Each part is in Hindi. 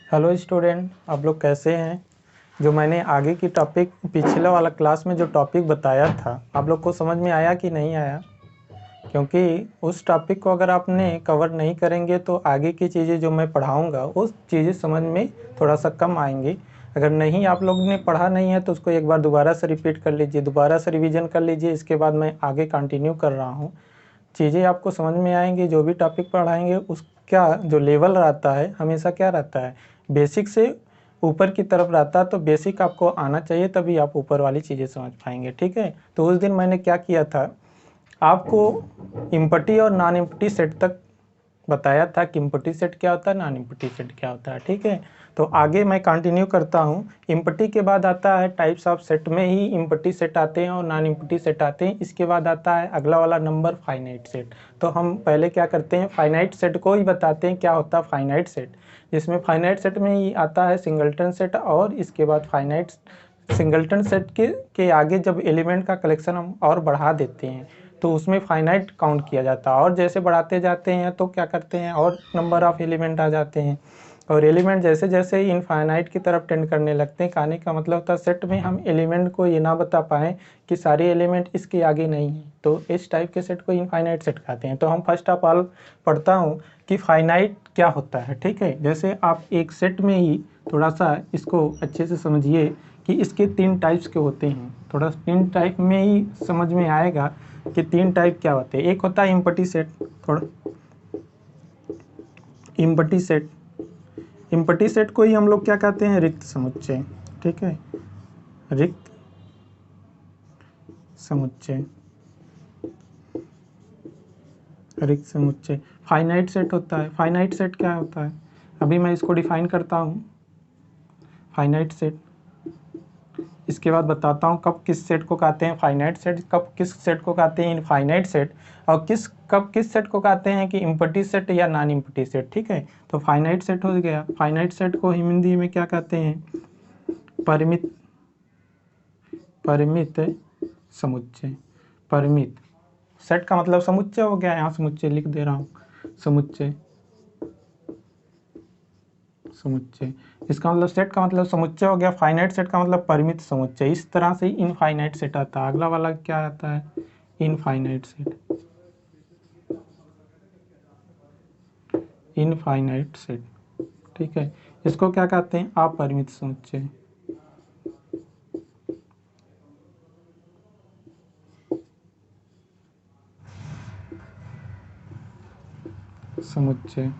हेलो स्टूडेंट, आप लोग कैसे हैं। जो मैंने आगे की टॉपिक पिछला वाला क्लास में जो टॉपिक बताया था, आप लोग को समझ में आया कि नहीं आया। क्योंकि उस टॉपिक को अगर आपने कवर नहीं करेंगे तो आगे की चीज़ें जो मैं पढ़ाऊंगा वो चीज़ें समझ में थोड़ा सा कम आएंगी। अगर नहीं आप लोग ने पढ़ा नहीं है तो उसको एक बार दोबारा से रिपीट कर लीजिए, दोबारा से रिवीजन कर लीजिए। इसके बाद मैं आगे कंटिन्यू कर रहा हूँ, चीज़ें आपको समझ में आएंगी। जो भी टॉपिक पढ़ाएंगे उसका जो लेवल रहता है हमेशा क्या रहता है, बेसिक से ऊपर की तरफ रहता है। तो बेसिक आपको आना चाहिए, तभी आप ऊपर वाली चीज़ें समझ पाएंगे। ठीक है, तो उस दिन मैंने क्या किया था, आपको इम्पटी और नॉन इम्पटी सेट तक बताया था कि इम्पटी सेट क्या होता है, नॉन इम्पटी सेट क्या होता है। ठीक है, तो आगे मैं कंटिन्यू करता हूँ। इम्पटी के बाद आता है टाइप्स ऑफ सेट, में ही इम्पटी सेट आते हैं और नॉन इम्पटी सेट आते हैं। इसके बाद आता है अगला वाला नंबर फाइनाइट सेट। तो हम पहले क्या करते हैं, फाइनाइट सेट को ही बताते हैं क्या होता है फाइनाइट सेट। जिसमें फाइनाइट सेट में ही आता है सिंगलटन सेट, और इसके बाद फाइनाइट सिंगलटन सेट के आगे जब एलिमेंट का कलेक्शन हम और बढ़ा देते हैं तो उसमें फाइनाइट काउंट किया जाता है। और जैसे बढ़ाते जाते हैं तो क्या करते हैं, और नंबर ऑफ एलिमेंट आ जाते हैं। और एलिमेंट जैसे जैसे इनफाइनाइट की तरफ टेंड करने लगते हैं। कहने का मतलब होता है सेट में हम एलिमेंट को ये ना बता पाएँ कि सारे एलिमेंट इसके आगे नहीं हैं, तो इस टाइप के सेट को इनफाइनाइट सेट कहते हैं। तो हम फर्स्ट ऑफ ऑल पढ़ता हूँ कि फाइनाइट क्या होता है। ठीक है, जैसे आप एक सेट में ही थोड़ा सा इसको अच्छे से समझिए कि इसके 3 टाइप्स के होते हैं। थोड़ा 3 टाइप में ही समझ में आएगा कि 3 टाइप क्या होते हैं। एक होता है इम्पटी सेट, थोड़ा इम्पटी सेट। इम्पटी सेट को ही हम लोग क्या कहते हैं, रिक्त समुच्चय। ठीक है, रिक्त समुच्चय, रिक्त समुच्चय। फाइनाइट सेट होता है। फाइनाइट सेट क्या होता है, अभी मैं इसको डिफाइन करता हूँ फाइनाइट सेट। इसके बाद बताता हूँ कब किस सेट को कहते हैं फाइनाइट सेट, कब किस सेट को कहते हैं इनफाइनाइट सेट, और कब किस सेट को कहते हैं कि इम्पटी सेट या नॉन इम्पटी सेट। ठीक है, तो फाइनाइट सेट हो गया। फाइनाइट सेट को हिंदी में क्या कहते हैं, परिमित, परिमित समुच्चय। परिमित सेट का मतलब समुच्चय हो गया, यहाँ समुच्चय लिख दे रहा हूँ, समुच्चय, समुच्चय। इसका मतलब सेट का मतलब समुच्चय हो गया। फाइनाइट सेट का मतलब परिमित समुच्चय। इस तरह से इनफाइनाइट सेट आता है। अगला वाला क्या आता है, इनफाइनाइट सेट। इनफाइनाइट सेट, ठीक है, इसको क्या कहते हैं, अपरिमित समुच्चय। समुच्चय।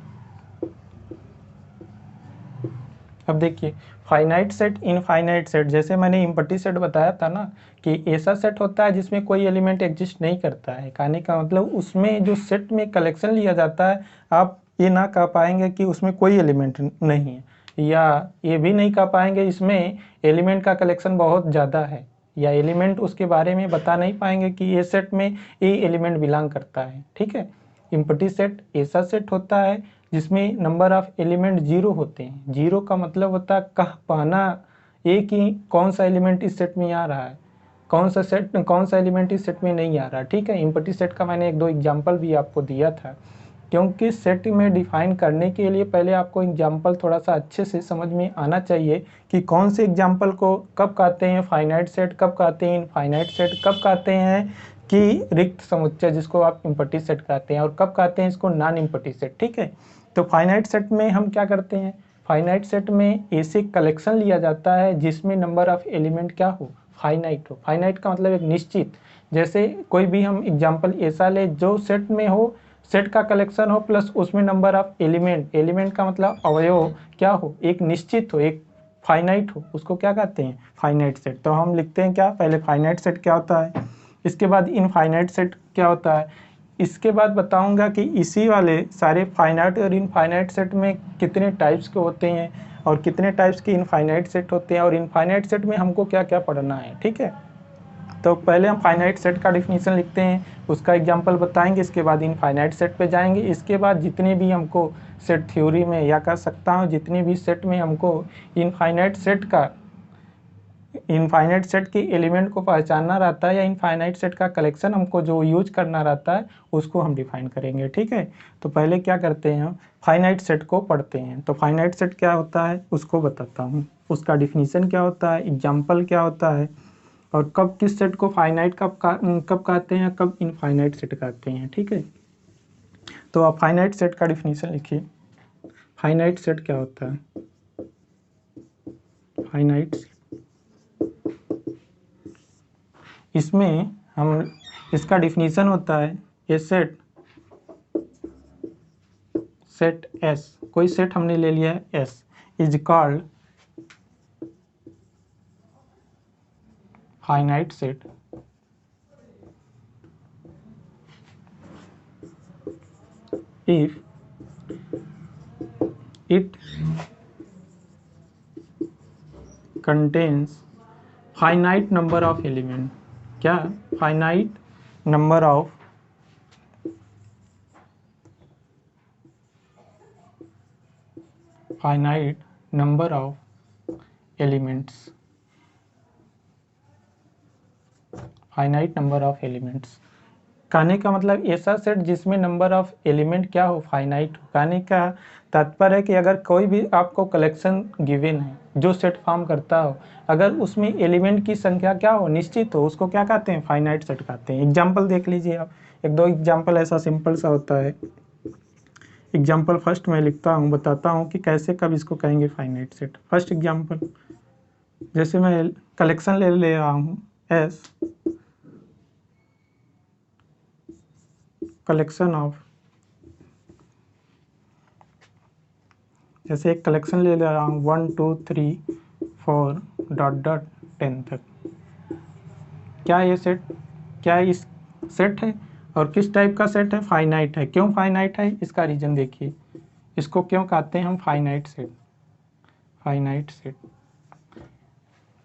अब देखिए, फाइनाइट सेट, इनफाइनाइट सेट, जैसे मैंने इम्पटी सेट बताया था ना कि ऐसा सेट होता है जिसमें कोई एलिमेंट एग्जिस्ट नहीं करता है। कहने का मतलब उसमें जो सेट में कलेक्शन लिया जाता है, आप ये ना कह पाएंगे कि उसमें कोई एलिमेंट नहीं है, या ये भी नहीं कह पाएंगे इसमें एलिमेंट का कलेक्शन बहुत ज़्यादा है, या एलिमेंट उसके बारे में बता नहीं पाएंगे कि ये सेट में ये एलिमेंट बिलोंग करता है। ठीक है, इम्पटी सेट ऐसा सेट होता है जिसमें नंबर ऑफ एलिमेंट 0 होते हैं। 0 का मतलब होता है कह पाना एक ही कौन सा एलिमेंट इस सेट में आ रहा है, कौन सा एलिमेंट इस सेट में नहीं आ रहा। ठीक है, इम्पटी सेट का मैंने 1-2 एग्जाम्पल भी आपको दिया था, क्योंकि सेट में डिफाइन करने के लिए पहले आपको एग्जाम्पल थोड़ा सा अच्छे से समझ में आना चाहिए कि कौन से एग्जाम्पल को कब कहते हैं फाइनाइट सेट, कब कहते हैं इनफाइनाइट सेट, कब कहते हैं कि रिक्त समुच्चय जिसको आप इम्पटी सेट कहते हैं, और कब कहते हैं इसको नॉन इम्पटी सेट। ठीक है, तो फाइनाइट सेट में हम क्या करते हैं, फाइनाइट सेट में ऐसे कलेक्शन लिया जाता है जिसमें नंबर ऑफ एलिमेंट क्या हो, फाइनाइट हो। फाइनाइट का मतलब एक निश्चित, जैसे कोई भी हम एग्जाम्पल ऐसा ले जो सेट में हो, सेट का कलेक्शन हो प्लस उसमें नंबर ऑफ एलिमेंट, एलिमेंट का मतलब अवयव क्या हो, एक निश्चित हो, एक फाइनाइट हो, उसको क्या कहते हैं, फाइनाइट सेट। तो हम लिखते हैं क्या, पहले फाइनाइट सेट क्या होता है, इसके बाद इनफाइनाइट सेट क्या होता है, इसके बाद बताऊंगा कि इसी वाले सारे फाइनाइट और इनफाइनाइट सेट में कितने टाइप्स के होते हैं और कितने टाइप्स के इनफाइनाइट सेट होते हैं, और इनफाइनाइट सेट में हमको क्या क्या पढ़ना है। ठीक है, तो पहले हम फाइनाइट सेट का डिफिनीशन लिखते हैं, उसका एग्जांपल बताएंगे, इसके बाद इनफाइनाइट सेट पे जाएंगे। इसके बाद जितने भी हमको सेट थ्योरी में, या कह सकता हूँ जितने भी सेट में हमको इनफाइनाइट सेट का इनफाइनाइट सेट की एलिमेंट को पहचानना रहता है या इनफाइनाइट सेट का कलेक्शन हमको जो यूज करना रहता है उसको हम डिफाइन करेंगे। ठीक है, तो पहले क्या करते हैं, हम फाइनाइट सेट को पढ़ते हैं। तो फाइनाइट सेट क्या होता है उसको बताता हूँ, उसका डिफिनीशन क्या होता है, एग्जाम्पल क्या होता है, और कब किस सेट को फाइनाइट कब कहते हैं, कब इनफाइनाइट सेट कहते हैं। ठीक है, तो आप फाइनाइट सेट का डिफिनीशन लिखिए। फाइनाइट सेट क्या होता है, फाइनाइट, इसमें हम, इसका डिफिनीशन होता है ए सेट, सेट एस, कोई सेट हमने ले लिया है S, is called finite set if it contains finite number of element, क्या, finite number of elements, finite number of elements. कहने का मतलब ऐसा सेट जिसमें नंबर ऑफ एलिमेंट क्या हो, फाइनाइट हो। कहने का तात्पर्य है कि अगर कोई भी आपको कलेक्शन गिवन है जो सेट फॉर्म करता हो, अगर उसमें एलिमेंट की संख्या क्या हो, निश्चित हो, उसको क्या कहते हैं, फाइनाइट सेट कहते हैं। एग्जाम्पल देख लीजिए आप, एक दो एग्जाम्पल ऐसा सिंपल सा होता है। एग्जाम्पल फर्स्ट मैं लिखता हूँ, बताता हूँ कि कैसे कब इसको कहेंगे फाइनाइट सेट। फर्स्ट एग्जाम्पल, जैसे मैं कलेक्शन ले रहा हूँ एस, कलेक्शन ऑफ, जैसे एक कलेक्शन ले रहा हूँ 1 2 3 4 डॉट डॉट 10 तक। क्या ये सेट, क्या इस सेट है, और किस टाइप का सेट है, फाइनाइट है। क्यों फाइनाइट है, इसका रीजन देखिए, इसको क्यों कहते हैं हम फाइनाइट सेट। फाइनाइट सेट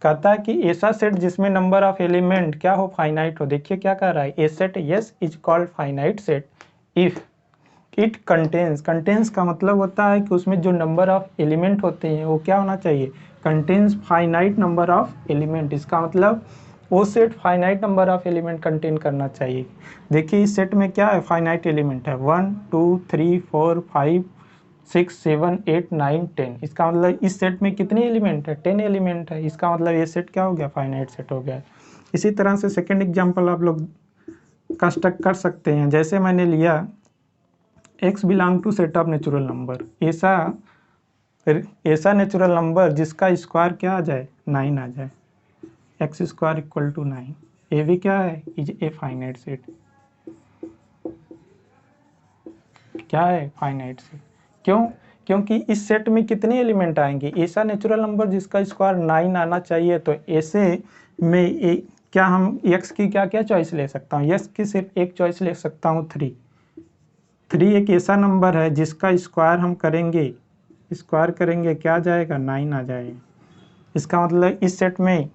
कहता है कि ऐसा सेट जिसमें नंबर ऑफ एलिमेंट क्या हो, फाइनाइट हो। देखिए क्या कह रहा है, a set S is called finite set if it contains, contains का मतलब होता है कि उसमें जो नंबर ऑफ एलिमेंट होते हैं वो क्या होना चाहिए, contains finite number of element. इसका मतलब वो set finite number of element contain करना चाहिए। देखिए इस सेट में क्या है, फाइनाइट एलिमेंट है 1 2 3 4 5 6 7 8 9 10। इसका मतलब इस सेट में कितने एलिमेंट है, 10 एलिमेंट है। इसका मतलब ये सेट क्या हो गया, फाइनाइट सेट हो गया। इसी तरह से सेकेंड एग्जाम्पल आप लोग कंस्ट्रक्ट कर सकते हैं। जैसे मैंने लिया x belong to set of natural number, ऐसा नेचुरल नंबर जिसका स्क्वायर क्या आ जाए, 9 आ जाए, एक्स स्क्वायर इक्वल टू 9। ये भी क्या है, इज ए फाइनाइट सेट। क्या है, फाइनाइट सेट। क्यों, क्योंकि इस सेट में कितने एलिमेंट आएंगे, ऐसा नेचुरल नंबर जिसका स्क्वायर 9 आना चाहिए। तो ऐसे में क्या हम x की क्या क्या चॉइस ले सकता हूँ, x की सिर्फ एक चॉइस ले सकता हूँ 3। 3 एक ऐसा नंबर है जिसका स्क्वायर हम करेंगे, स्क्वायर करेंगे क्या आ जाएगा, 9 आ जाएगा। इसका मतलब इस सेट में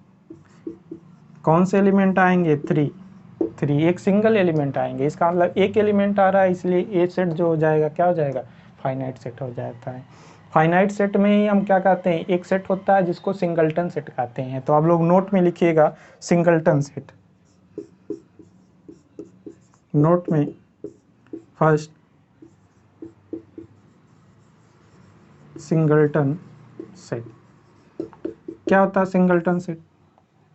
कौन से एलिमेंट आएंगे, 3 एक सिंगल एलिमेंट आएंगे। इसका मतलब एक एलिमेंट आ रहा है, इसलिए ए सेट जो हो जाएगा क्या हो जाएगा, फाइनाइट सेट हो जाता है। फाइनाइट सेट में ही हम क्या कहते हैं, एक सेट होता है जिसको सिंगलटन सेट कहते हैं। तो आप लोग नोट में लिखिएगा सिंगलटन सेट, नोट में फर्स्ट सिंगलटन सेट। क्या होता है सिंगलटन सेट,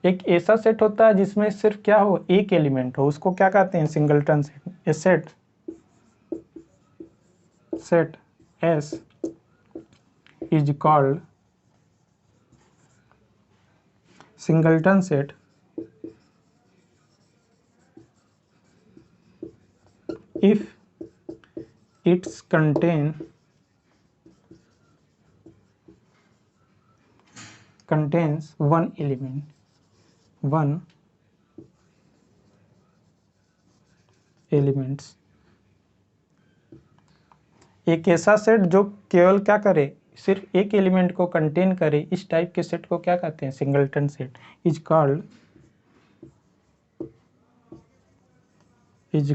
एक ऐसा सेट होता है जिसमें सिर्फ क्या हो, एक एलिमेंट हो, उसको क्या कहते हैं, singleton set. A set, set S is called singleton set if its contains one elements। एक ऐसा सेट जो केवल क्या करे, सिर्फ एक एलिमेंट को कंटेन करे, इस टाइप के सेट को क्या कहते हैं, singleton set. Is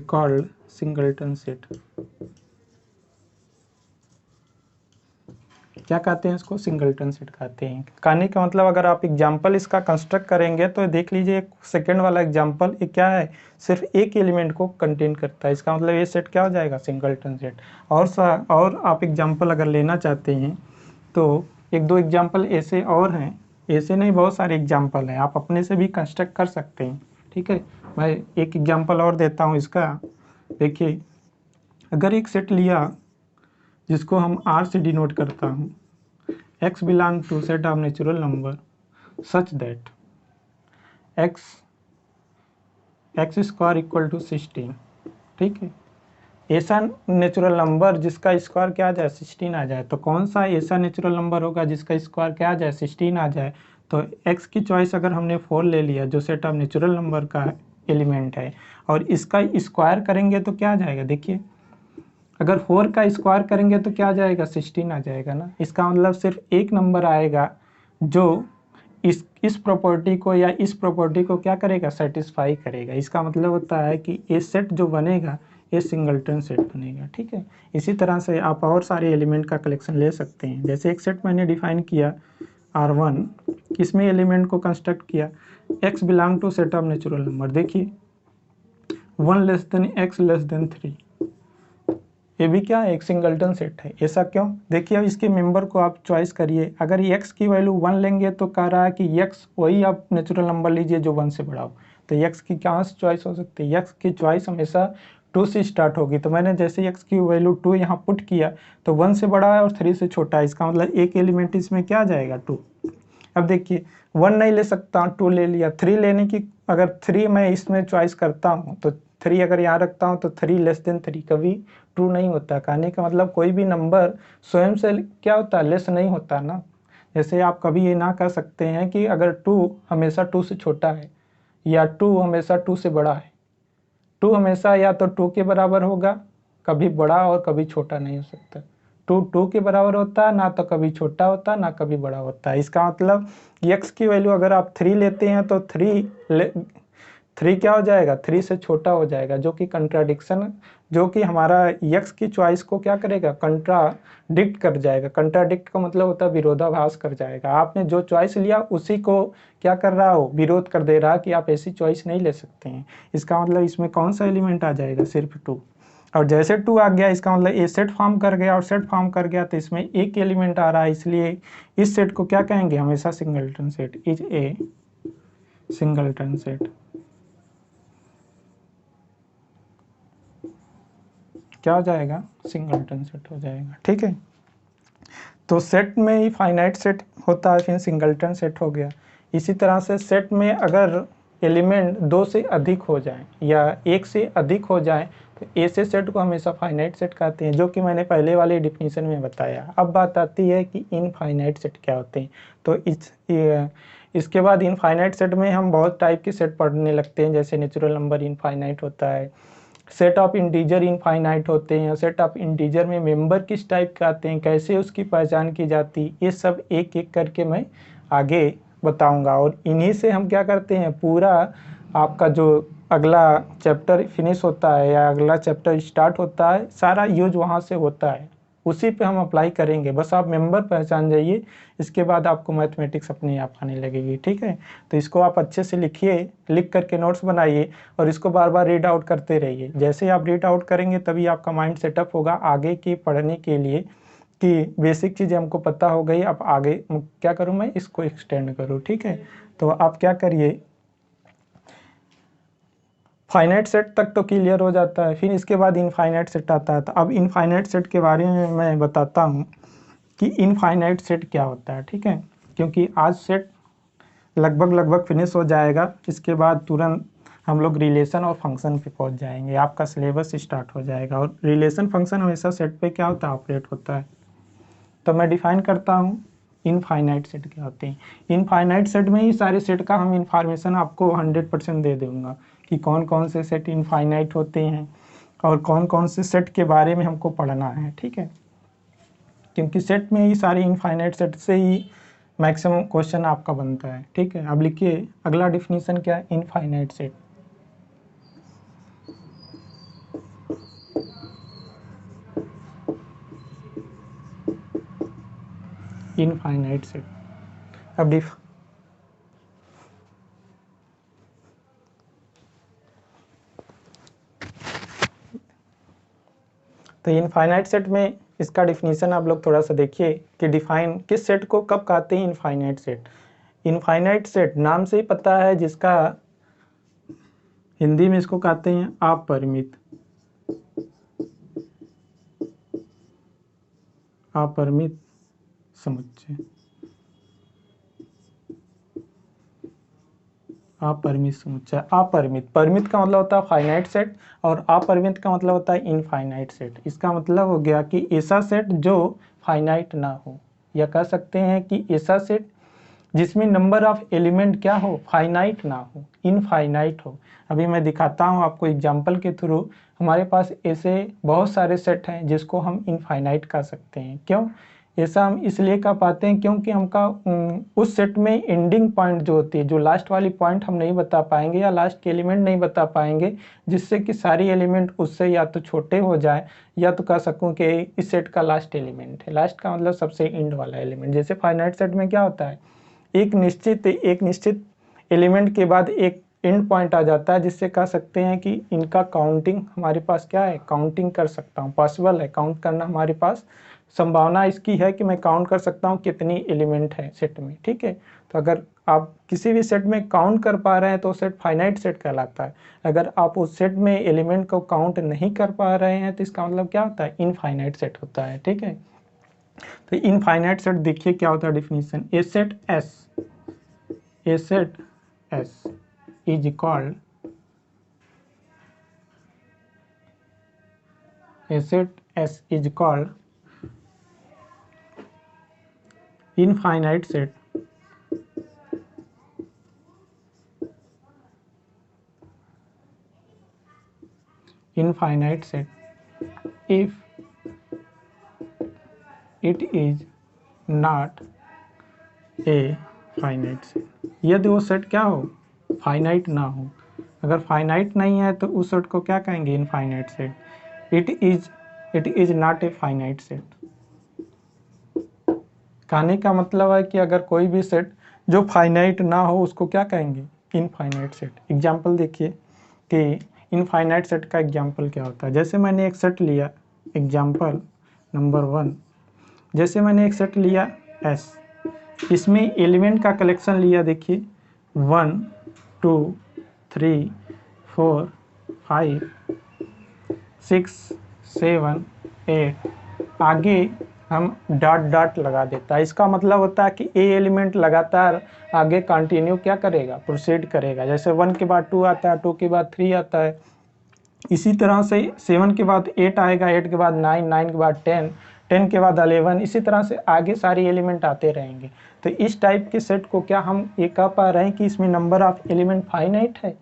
called singleton set. क्या कहते हैं इसको, सिंगलटन सेट कहते हैं। कहने का मतलब अगर आप एग्जाम्पल इसका कंस्ट्रक्ट करेंगे तो देख लीजिए सेकंड वाला एग्जाम्पल ये क्या है, सिर्फ एक एलिमेंट को कंटेन करता है, इसका मतलब ये सेट क्या हो जाएगा, सिंगलटन सेट। और आप एग्जाम्पल अगर लेना चाहते हैं तो एक दो एग्जाम्पल ऐसे और हैं, ऐसे नहीं बहुत सारे एग्जाम्पल हैं, आप अपने से भी कंस्ट्रक्ट कर सकते हैं। ठीक है, मैं एक एग्जाम्पल और देता हूँ इसका। देखिए अगर एक सेट लिया जिसको हम R से डिनोट करता हूँ, x belong to set of natural number such that x square equal to 16। ठीक है, ऐसा नेचुरल नंबर जिसका स्क्वायर क्या आ जाए, 16 आ जाए। तो कौन सा ऐसा नेचुरल नंबर होगा जिसका स्क्वायर क्या आ जाए, 16 आ जाए। तो x की चॉइस अगर हमने 4 ले लिया जो सेट ऑफ नेचुरल नंबर का एलिमेंट है, और इसका स्क्वायर करेंगे तो क्या आ जाएगा, देखिए अगर 4 का स्क्वायर करेंगे तो क्या आ जाएगा, 16 आ जाएगा ना। इसका मतलब सिर्फ एक नंबर आएगा जो इस प्रॉपर्टी को या इस प्रॉपर्टी को क्या करेगा, सेटिस्फाई करेगा। इसका मतलब होता है कि ये सेट जो बनेगा ये सिंगलटन सेट बनेगा। ठीक है, इसी तरह से आप और सारे एलिमेंट का कलेक्शन ले सकते हैं। जैसे एक सेट मैंने डिफाइन किया R1, इसमें एलिमेंट को कंस्ट्रक्ट किया, x belong to set of natural number. देखिए 1 less than x less than 3, ये भी क्या है, एक सिंगलटन सेट है। ऐसा क्यों, देखिए अब इसके मेंबर को आप चॉइस करिए। अगर x की वैल्यू 1 लेंगे तो कह रहा है कि x वही आप नेचुरल नंबर लीजिए जो 1 से बड़ा हो। तो x की कहाँ से चॉइस हो सकती है, x की चॉइस हमेशा 2 से स्टार्ट होगी। तो मैंने जैसे x की वैल्यू 2 यहाँ पुट किया तो 1 से बड़ा है और 3 से छोटा है, इसका मतलब एक एलिमेंट इसमें क्या आ जाएगा, 2। अब देखिए 1 नहीं ले सकता, 2 ले लिया। 3 लेने की, अगर 3 मैं इसमें चॉइस करता हूँ तो 3 अगर यहाँ रखता हूँ तो 3 लेस देन 3 कभी ट्रू नहीं होता। कहने का मतलब कोई भी नंबर स्वयं से क्या होता है, लेस नहीं होता ना। जैसे आप कभी ये ना कह सकते हैं कि अगर 2 हमेशा 2 से छोटा है या 2 हमेशा 2 से बड़ा है। 2 हमेशा या तो 2 के बराबर होगा, कभी बड़ा और कभी छोटा नहीं हो सकता। 2 के बराबर होता है, ना तो कभी छोटा होता है ना कभी बड़ा होता है। इसका मतलब x की वैल्यू अगर आप 3 लेते हैं तो 3 क्या हो जाएगा, 3 से छोटा हो जाएगा, जो कि कंट्राडिक्शन, जो कि हमारा x की चॉइस को क्या करेगा, कंट्राडिक्ट कर जाएगा। कंट्राडिक्ट का मतलब होता है विरोधाभास कर जाएगा। आपने जो चॉइस लिया उसी को क्या कर रहा हो, विरोध कर दे रहा कि आप ऐसी चॉइस नहीं ले सकते हैं। इसका मतलब इसमें कौन सा एलिमेंट आ जाएगा, सिर्फ 2। और जैसे 2 आ गया इसका मतलब ए सेट फॉर्म कर गया, और सेट फॉर्म कर गया तो इसमें एक एलिमेंट आ रहा है, इसलिए इस सेट को क्या कहेंगे, हमेशा singleton set, is a singleton set. क्या हो जाएगा, सिंगलटन सेट हो जाएगा। ठीक है, तो सेट में ही फाइनाइट सेट होता है, फिर सिंगलटन सेट हो गया। इसी तरह से सेट में अगर एलिमेंट 2 से अधिक हो जाए या 1 से अधिक हो जाए तो ऐसे सेट को हमेशा फाइनाइट सेट कहते हैं, जो कि मैंने पहले वाले डिफिनीशन में बताया। अब बात आती है कि इनफाइनाइट सेट क्या होते हैं। तो इसके बाद इनफाइनाइट सेट में हम बहुत टाइप के सेट पढ़ने लगते हैं, जैसे नेचुरल नंबर इनफाइनाइट होता है, सेट ऑफ इंटीजर इनफाइनाइट होते हैं, सेट ऑफ इंटीजर में मेंबर किस टाइप के आते हैं, कैसे उसकी पहचान की जाती, ये सब एक एक करके मैं आगे बताऊंगा। और इन्हीं से हम क्या करते हैं, पूरा आपका जो अगला चैप्टर फिनिश होता है या अगला चैप्टर स्टार्ट होता है, सारा यूज वहाँ से होता है, उसी पे हम अप्लाई करेंगे। बस आप मेंबर पहचान जाइए, इसके बाद आपको मैथमेटिक्स अपने आप आने लगेगी। ठीक है, तो इसको आप अच्छे से लिखिए, लिख करके नोट्स बनाइए और इसको बार बार रीड आउट करते रहिए। जैसे आप रीड आउट करेंगे तभी आपका माइंड सेटअप होगा आगे की पढ़ने के लिए, कि बेसिक चीज़ें हमको पता हो गई, अब आगे क्या करूँ, मैं इसको एक्सटेंड करूँ। ठीक है, तो आप क्या करिए, फाइनाइट सेट तक तो क्लियर हो जाता है, फिर इसके बाद इनफाइनाइट सेट आता है। तो अब इनफाइनाइट सेट के बारे में मैं बताता हूँ कि इनफाइनाइट सेट क्या होता है। ठीक है, क्योंकि आज सेट लगभग फिनिश हो जाएगा, इसके बाद तुरंत हम लोग रिलेशन और फंक्शन पे पहुंच जाएंगे, आपका सिलेबस स्टार्ट हो जाएगा। और रिलेशन फंक्शन हमेशा सेट पे क्या होता है, ऑपरेट होता है। तो मैं डिफाइन करता हूँ इनफाइनाइट सेट क्या होते हैं। इनफाइनाइट सेट में ही सारे सेट का हम इंफॉर्मेशन आपको 100% दे दूंगा कि कौन कौन से सेट इनफाइनाइट होते हैं और कौन कौन से सेट के बारे में हमको पढ़ना है। ठीक है, क्योंकि सेट में ही सारे इनफाइनाइट सेट से ही मैक्सिमम क्वेश्चन आपका बनता है। ठीक है, अब लिखिए अगला डिफिनीशन क्या है, इनफाइनाइट सेट। Infinite set. अब तो इनफाइनाइट सेट में इसका डिफिनीशन आप लोग थोड़ा सा देखिए कि डिफाइन किस सेट को कब कहते हैं इनफाइनाइट सेट। इनफाइनाइट सेट नाम से ही पता है, जिसका हिंदी में इसको कहते हैं अपरिमित। अपरिमित समुच्चय। अपरिमित समुच्चय। अपरिमित, परिमित का मतलब होता है फाइनाइट सेट और अपरिमित का मतलब होता है इनफाइनाइट सेट। इसका मतलब हो गया कि ऐसा सेट जो फाइनाइट ना हो, या कह सकते हैं कि ऐसा सेट जिसमें नंबर ऑफ एलिमेंट क्या हो, फाइनाइट ना हो, इनफाइनाइट हो। अभी मैं दिखाता हूँ आपको एग्जांपल के थ्रू। हमारे पास ऐसे बहुत सारे सेट हैं जिसको हम इनफाइनाइट कह सकते हैं। क्यों ऐसा हम इसलिए कह पाते हैं क्योंकि हमका उस सेट में एंडिंग पॉइंट जो होती है, जो लास्ट वाली पॉइंट हम नहीं बता पाएंगे या लास्ट के एलिमेंट नहीं बता पाएंगे, जिससे कि सारी एलिमेंट उससे या तो छोटे हो जाए या तो कह सकूं कि इस सेट का लास्ट एलिमेंट है। लास्ट का मतलब सबसे एंड वाला एलिमेंट। जैसे फाइनाइट सेट में क्या होता है, एक निश्चित एलिमेंट के बाद एक एंड पॉइंट आ जाता है, जिससे कह सकते हैं कि इनका काउंटिंग हमारे पास क्या है, काउंटिंग कर सकता हूँ, पॉसिबल है काउंट करना। हमारे पास संभावना इसकी है कि मैं काउंट कर सकता हूँ कितनी एलिमेंट है सेट में। ठीक है, तो अगर आप किसी भी सेट में काउंट कर पा रहे हैं तो सेट फाइनाइट सेट कहलाता है। अगर आप उस सेट में एलिमेंट को काउंट नहीं कर पा रहे हैं तो इसका मतलब क्या होता है, इनफाइनाइट सेट होता है। ठीक है, तो इनफाइनाइट सेट देखिए क्या होता है definition. A set S is called infinite set if it is not a finite set। यदि वो सेट क्या हो, फाइनाइट ना हो। अगर फाइनाइट नहीं है तो उस सेट को क्या कहेंगे, infinite set. It is not a finite set. कहने का मतलब है कि अगर कोई भी सेट जो फाइनाइट ना हो उसको क्या कहेंगे, इनफाइनाइट सेट। एग्जाम्पल देखिए कि इनफाइनाइट सेट का एग्जाम्पल क्या होता है। जैसे मैंने एक सेट लिया, एग्जाम्पल नंबर 1, जैसे मैंने एक सेट लिया S, इसमें एलिमेंट का कलेक्शन लिया, देखिए 1 2 3 4 5 6 7 8, आगे हम डॉट डॉट लगा देता है। इसका मतलब होता है कि ए एलिमेंट लगातार आगे कंटिन्यू क्या करेगा, प्रोसीड करेगा। जैसे 1 के बाद 2 आता है, 2 के बाद 3 आता है, इसी तरह से 7 के बाद 8 आएगा, 8 के बाद 9, 9 के बाद 10, 10 के बाद 11, इसी तरह से आगे सारे एलिमेंट आते रहेंगे। तो इस टाइप के सेट को क्या हम ये कह पा रहे हैं कि इसमें नंबर ऑफ एलिमेंट फाइनाइट है।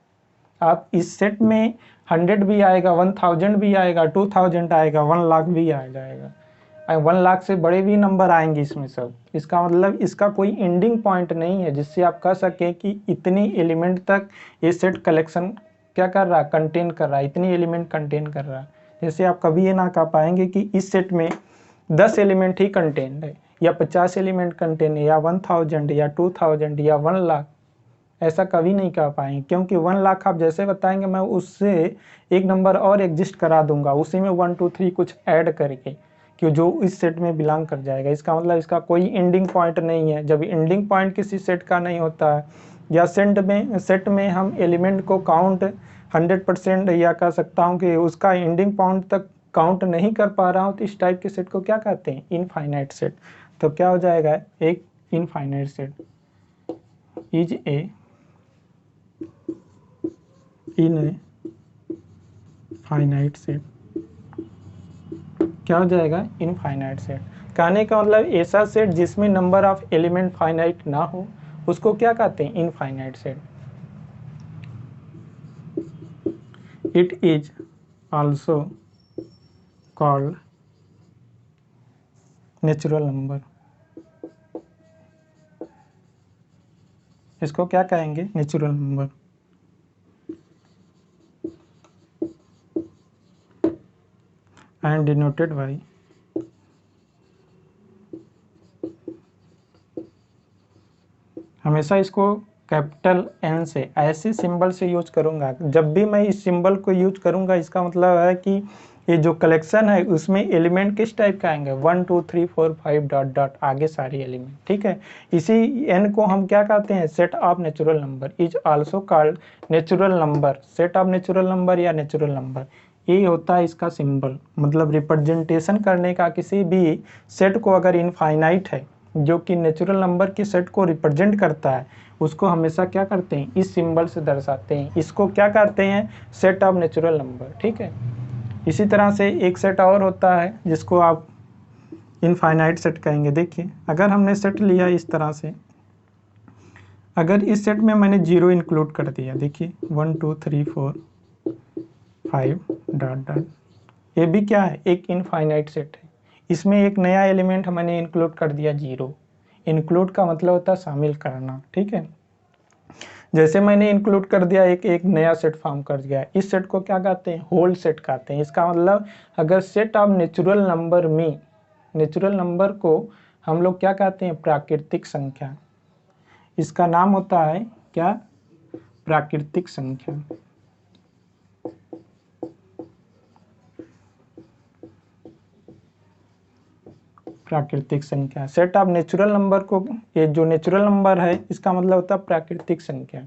आप इस सेट में 100 भी आएगा, 1000 भी आएगा, 2000 आएगा, 1 लाख भी आ जाएगा, 1 लाख से बड़े भी नंबर आएंगे इसमें सब। इसका मतलब इसका कोई एंडिंग पॉइंट नहीं है जिससे आप कह सकें कि इतनी एलिमेंट तक ये सेट कलेक्शन क्या कर रहा है, कंटेन कर रहा है, इतनी एलिमेंट कंटेन कर रहा है। जैसे आप कभी ये ना कह पाएंगे कि इस सेट में 10 एलिमेंट ही कंटेन है, या 50 एलिमेंट कंटेन है, या 1000 या 2000 या 1 लाख। ऐसा कभी नहीं कह पाएंगे, क्योंकि 1 लाख आप जैसे बताएंगे मैं उससे एक नंबर और एग्जिस्ट करा दूंगा, उसी में 1 2 3 कुछ ऐड करके, कि जो इस सेट में बिलोंग कर जाएगा। इसका मतलब इसका कोई एंडिंग पॉइंट नहीं है। जब एंडिंग पॉइंट किसी सेट का नहीं होता है, या सेट में हम एलिमेंट को काउंट 100% या कह सकता हूँ कि उसका एंडिंग पॉइंट तक काउंट नहीं कर पा रहा हूँ, तो इस टाइप के सेट को क्या कहते हैं, इनफाइनाइट सेट। तो क्या हो जाएगा, एक infinite set is a finite set. क्या हो जाएगा, इनफाइनाइट सेट। कहने का मतलब ऐसा सेट जिसमें नंबर ऑफ एलिमेंट फाइनाइट ना हो उसको क्या कहते हैं, infinite set. It is also called natural number. इसको क्या कहेंगे, natural number. And denoted by हमेशा इसको कैपिटल एन से ऐसे सिंबल से यूज करूँगा। जब भी मैं इस सिंबल को यूज करूँगा इसका मतलब है कि ये जो कलेक्शन है उसमें एलिमेंट किस टाइप का आएंगे, 1 2 3 4 5 डॉट डॉट आगे सारे एलिमेंट, ठीक है। इसी एन को हम क्या कहते हैं, set of natural number is also called natural number, set of natural number या नेचुरल नंबर, ये होता है इसका सिंबल। मतलब रिप्रेजेंटेशन करने का किसी भी सेट को अगर इनफाइनाइट है जो कि नेचुरल नंबर के सेट को रिप्रेजेंट करता है उसको हमेशा क्या करते हैं, इस सिंबल से दर्शाते हैं। इसको क्या कहते हैं, सेट ऑफ नेचुरल नंबर, ठीक है। इसी तरह से एक सेट और होता है जिसको आप इनफाइनाइट सेट कहेंगे। देखिए अगर हमने सेट लिया इस तरह से, अगर इस सेट में मैंने 0 इंक्लूड कर दिया, देखिए 1 2 3 4 5 डॉट डॉट, ये भी क्या है, एक इनफाइनाइट सेट है। इसमें एक नया एलिमेंट मैंने इंक्लूड कर दिया 0। इंक्लूड का मतलब होता है शामिल करना, ठीक है। जैसे मैंने इंक्लूड कर दिया एक नया सेट फॉर्म कर दिया, इस सेट को क्या कहते हैं, होल सेट कहते हैं। इसका मतलब अगर सेट ऑफ नेचुरल नंबर में, नेचुरल नंबर को हम लोग क्या कहते हैं, प्राकृतिक संख्या, इसका नाम होता है क्या, प्राकृतिक संख्या। प्राकृतिक संख्या, सेट ऑफ नेचुरल नंबर को, ये जो नेचुरल नंबर है इसका मतलब होता है प्राकृतिक संख्या।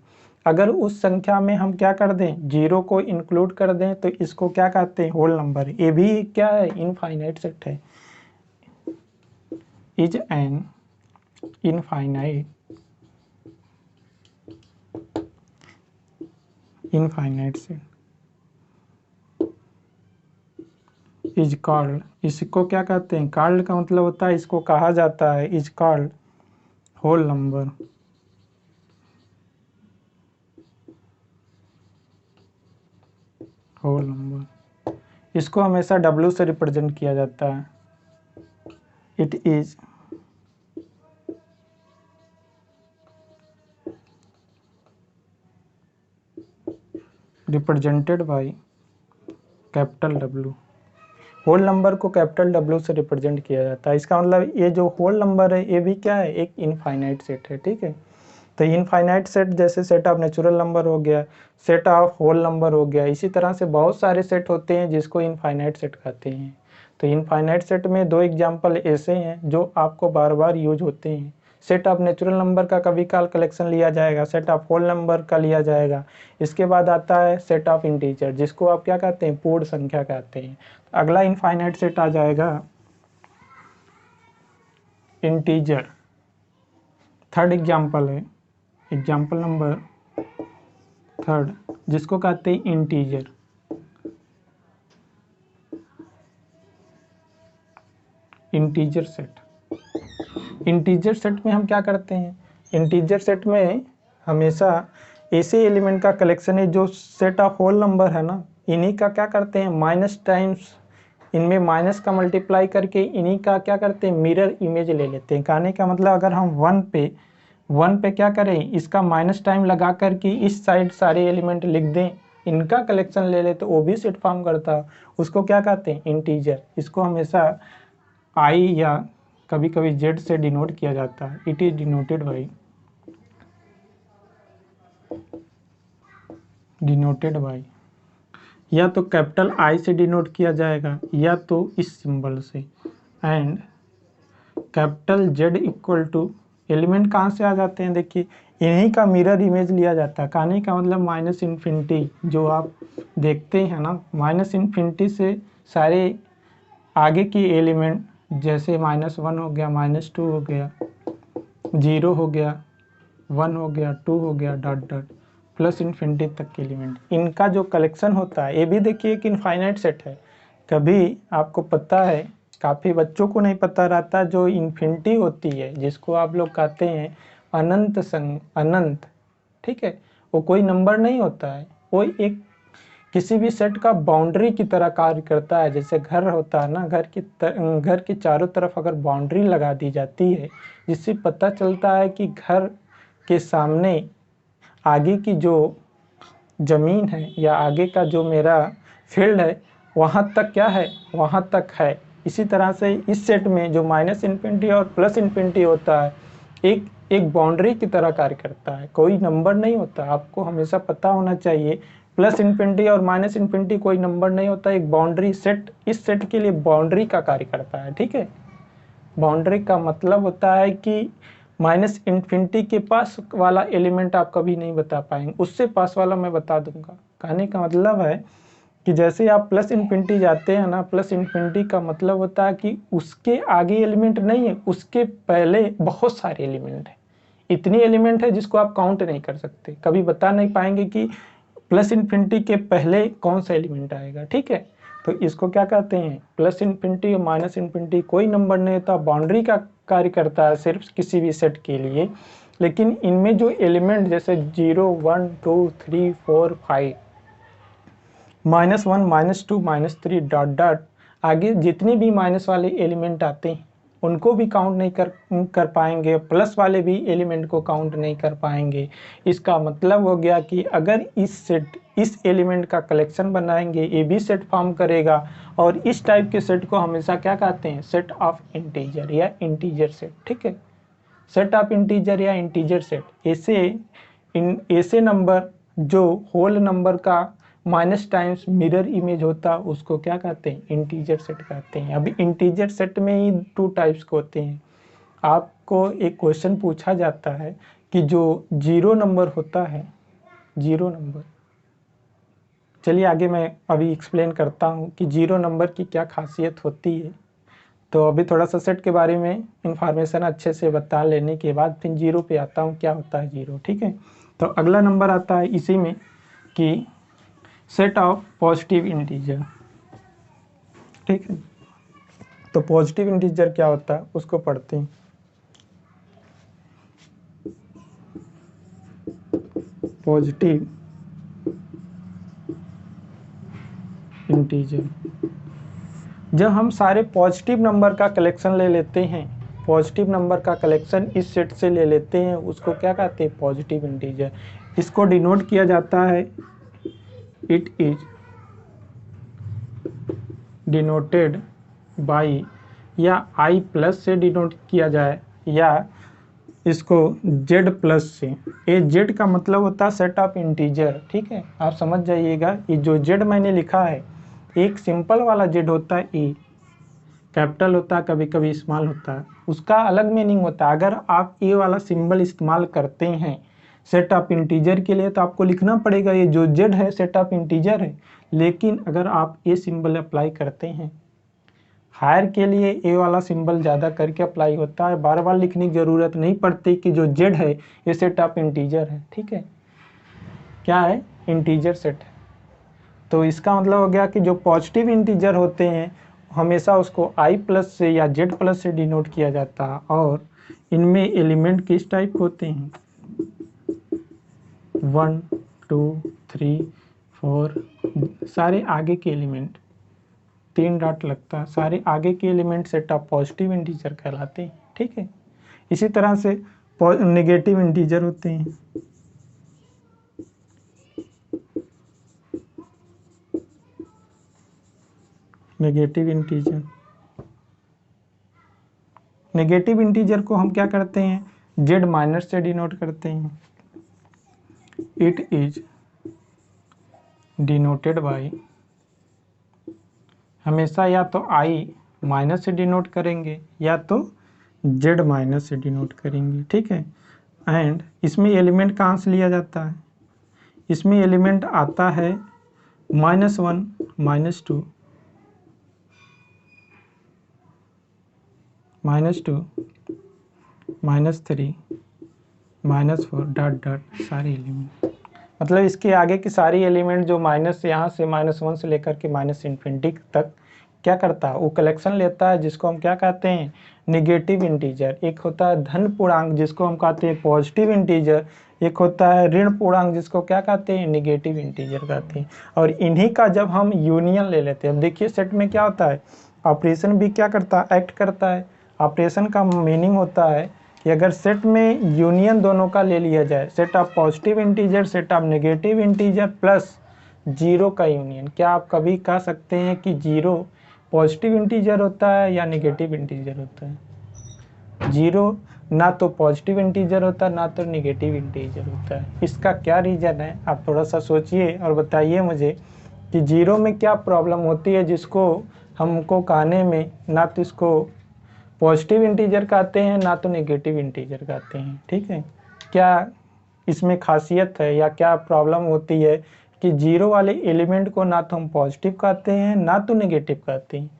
अगर उस संख्या में हम क्या कर दें, 0 को इंक्लूड कर दें तो इसको क्या कहते हैं, होल नंबर। ये भी क्या है, इनफाइनाइट सेट है। Is an infinite set is called, इसको क्या कहते हैं, कॉल्ड का मतलब होता है इसको कहा जाता है, is called whole number. Whole number, इसको हमेशा W से रिप्रेजेंट किया जाता है। It is represented by capital W। Whole number को कैपिटल W से रिप्रेजेंट किया जाता है। इसका मतलब ये जो होल नंबर है ये भी क्या है, एक इनफाइनाइट सेट है, ठीक है। तो इनफाइनाइट सेट जैसे सेट ऑफ नेचुरल नंबर हो गया, सेट ऑफ होल नंबर हो गया, इसी तरह से बहुत सारे सेट होते हैं जिसको इनफाइनाइट सेट कहते हैं। तो इनफाइनाइट सेट में 2 एग्जाम्पल ऐसे हैं जो आपको बार बार यूज होते हैं। सेट ऑफ नेचुरल नंबर का कभी काल कलेक्शन लिया जाएगा, सेट ऑफ होल नंबर का लिया जाएगा। इसके बाद आता है सेट ऑफ इंटीजर, जिसको आप क्या कहते हैं, पूर्ण संख्या कहते हैं। अगला इनफाइनाइट सेट आ जाएगा इंटीजर। थर्ड एग्जाम्पल है, एग्जाम्पल नंबर 3 जिसको कहते हैं integer. Integer set, integer set में हम क्या करते हैं, इंटीजर सेट में हमेशा ऐसे एलिमेंट का कलेक्शन है जो सेट ऑफ होल नंबर है ना, इन्हीं का क्या करते हैं, माइनस टाइम्स, इनमें माइनस का मल्टीप्लाई करके इन्हीं का क्या करते हैं, मिरर इमेज ले लेते हैं। कहने का मतलब अगर हम 1 पे क्या करें, इसका माइनस टाइम लगा करके इस साइड सारे एलिमेंट लिख दें, इनका कलेक्शन ले ले तो वो भी सेट फॉर्म करता है, उसको क्या कहते हैं, इंटीजर। इसको हमेशा आई या कभी कभी जेड से डिनोट किया जाता है। इट इज डिनोटेड बाई या तो कैपिटल आई से डिनोट किया जाएगा या तो इस सिंबल से। And capital Z equal to, element कहाँ से आ जाते हैं, देखिए इन्हीं का मिरर इमेज लिया जाता है। कहने का मतलब माइनस इन्फिनिटी जो आप देखते हैं ना, माइनस इन्फिनिटी से सारे आगे की एलिमेंट, जैसे -1 हो गया, -2 हो गया, 0 हो गया, 1 हो गया, 2 हो गया, डॉट डॉट प्लस इन्फिनिटी तक के एलिमेंट, इनका जो कलेक्शन होता है ये भी देखिए एक इनफाइनाइट सेट है। कभी आपको पता है, काफ़ी बच्चों को नहीं पता रहता, जो इन्फिनिटी होती है जिसको आप लोग कहते हैं अनंत, ठीक है, वो कोई नंबर नहीं होता है, वो एक किसी भी सेट का बाउंड्री की तरह कार्य करता है। जैसे घर होता है ना, घर की चारों तरफ अगर बाउंड्री लगा दी जाती है जिससे पता चलता है कि घर के सामने आगे की जो ज़मीन है या आगे का जो मेरा फील्ड है वहाँ तक क्या है, वहाँ तक है। इसी तरह से इस सेट में जो माइनस इन्फिनिटी और प्लस इन्फिनिटी होता है, एक एक बाउंड्री की तरह कार्य करता है, कोई नंबर नहीं होता। आपको हमेशा पता होना चाहिए प्लस इन्फिनिटी और माइनस इन्फिनिटी कोई नंबर नहीं होता, एक बाउंड्री सेट, इस सेट के लिए बाउंड्री का कार्य करता है। ठीक है, बाउंड्री का मतलब होता है कि माइनस इन्फिनिटी के पास वाला एलिमेंट आप कभी नहीं बता पाएंगे, उससे पास वाला मैं बता दूंगा। कहने का मतलब है कि जैसे आप प्लस इन्फिनिटी जाते हैं ना, प्लस इन्फिनिटी का मतलब होता है कि उसके आगे एलिमेंट नहीं है, उसके पहले बहुत सारे एलिमेंट हैं। इतनी एलिमेंट है जिसको आप काउंट नहीं कर सकते, कभी बता नहीं पाएंगे कि प्लस इन्फिनिटी के पहले कौन सा एलिमेंट आएगा। ठीक है, तो इसको क्या कहते हैं, प्लस इन्फिनिटी और माइनस इन्फिनिटी कोई नंबर नहीं होता, बाउंड्री का कार्य करता है सिर्फ किसी भी सेट के लिए। लेकिन इनमें जो एलिमेंट जैसे 0 1 2 3 4 5 -1 -2 -3 डॉट डॉट, आगे जितने भी माइनस वाले एलिमेंट आते हैं उनको भी काउंट नहीं कर पाएंगे, प्लस वाले भी एलिमेंट को काउंट नहीं कर पाएंगे। इसका मतलब हो गया कि अगर इस एलिमेंट का कलेक्शन बनाएंगे, ये भी सेट फॉर्म करेगा। और इस टाइप के सेट को हमेशा क्या कहते हैं, सेट ऑफ इंटीजर या इंटीजर सेट। ठीक है, सेट ऑफ इंटीजर या इंटीजर सेट। ऐसे नंबर जो होल नंबर का माइनस टाइम्स मिरर इमेज होता है उसको क्या कहते हैं, इंटीजर सेट कहते हैं। अभी इंटीजर सेट में ही 2 टाइप्स के होते हैं। आपको एक क्वेश्चन पूछा जाता है कि जो 0 नंबर होता है, 0 नंबर, चलिए आगे मैं अभी एक्सप्लेन करता हूँ कि 0 नंबर की क्या खासियत होती है। तो अभी थोड़ा सा सेट के बारे में इंफॉर्मेशन अच्छे से बता लेने के बाद फिर 0 पे आता हूँ, क्या होता है 0। ठीक है, तो अगला नंबर आता है इसी में कि सेट ऑफ पॉजिटिव इंटीजर। ठीक है, तो पॉजिटिव इंटीजर क्या होता है उसको पढ़ते हैं। पॉजिटिव इंटीजर, जब हम सारे पॉजिटिव नंबर का कलेक्शन ले लेते हैं, पॉजिटिव नंबर का कलेक्शन इस सेट से ले लेते हैं, उसको क्या कहते हैं, पॉजिटिव इंटीजर। इसको डिनोट किया जाता है, इट इज डिनोटेड बाई, या आई प्लस से डिनोट किया जाए, या इसको जेड प्लस से। ये जेड का मतलब होता है सेट ऑफ इंटीजर। ठीक है, आप समझ जाइएगा, ये जो जेड मैंने लिखा है, एक सिंपल वाला जेड होता है, ए कैपिटल होता है, कभी कभी स्मॉल होता है, उसका अलग मीनिंग होता है। अगर आप ए वाला सिंबल इस्तेमाल करते हैं सेट ऑफ इंटीजर के लिए तो आपको लिखना पड़ेगा ये जो जेड है सेट ऑफ इंटीजर है। लेकिन अगर आप ए सिंबल अप्लाई करते हैं हायर के लिए, ए वाला सिंबल ज़्यादा करके अप्लाई होता है, बार बार लिखने की ज़रूरत नहीं पड़ती कि जो जेड है ये सेट ऑफ इंटीजर है। ठीक है, क्या है, इंटीजर सेट है। तो इसका मतलब हो गया कि जो पॉजिटिव इंटीजर होते हैं हमेशा उसको आई प्लस से या जेड प्लस से डिनोट किया जाता है। और इनमें एलिमेंट किस टाइप होते हैं, 1 2 3 4, सारे आगे के एलिमेंट, 3 डॉट लगता है, सारे आगे के element set of positive integer कहलाते हैं। ठीक है, इसी तरह से नेगेटिव इंटीजर होते हैं, नेगेटिव इंटीजर। नेगेटिव इंटीजर को हम क्या करते हैं, जेड माइनस से डिनोट करते हैं। इट इज डिनोटेड बाय, हमेशा या तो आई माइनस से डिनोट करेंगे या तो जेड माइनस से डिनोट करेंगे। ठीक है, एंड इसमें एलिमेंट कहाँ से लिया जाता है, इसमें एलिमेंट आता है -1 -2 -2 -3 -4 डॉट डॉट, सारे एलिमेंट। मतलब इसके आगे की सारी एलिमेंट जो माइनस यहाँ से -1 से लेकर के माइनस इन्फिनिटी तक क्या करता है, वो कलेक्शन लेता है, जिसको हम क्या कहते हैं, नेगेटिव इंटीजर। एक होता है धन पूर्णांक जिसको हम कहते हैं पॉजिटिव इंटीजर, एक होता है ऋण पूर्णांक जिसको क्या कहते हैं, नेगेटिव इंटीजर कहते हैं। और इन्हीं का जब हम यूनियन ले लेते हैं, अब देखिए सेट में क्या होता है, ऑपरेशन भी क्या करता है, एक्ट करता है। ऑपरेशन का मीनिंग होता है कि अगर सेट में यूनियन दोनों का ले लिया जाए, set of positive integer, set of negative integer plus 0 का यूनियन, क्या आप कभी कह सकते हैं कि 0 पॉजिटिव इंटीजर होता है या नेगेटिव इंटीजर होता है। 0 ना तो पॉजिटिव इंटीजर होता है ना तो नेगेटिव इंटीजर होता है। इसका क्या रीज़न है, आप थोड़ा सा सोचिए और बताइए मुझे कि जीरो में क्या प्रॉब्लम होती है जिसको हमको कहने में ना तो इसको पॉजिटिव इंटीजर कहते हैं ना तो नेगेटिव इंटीजर कहते हैं। ठीक है, क्या इसमें खासियत है या क्या प्रॉब्लम होती है कि जीरो वाले एलिमेंट को ना तो हम पॉजिटिव कहते हैं ना तो नेगेटिव कहते हैं।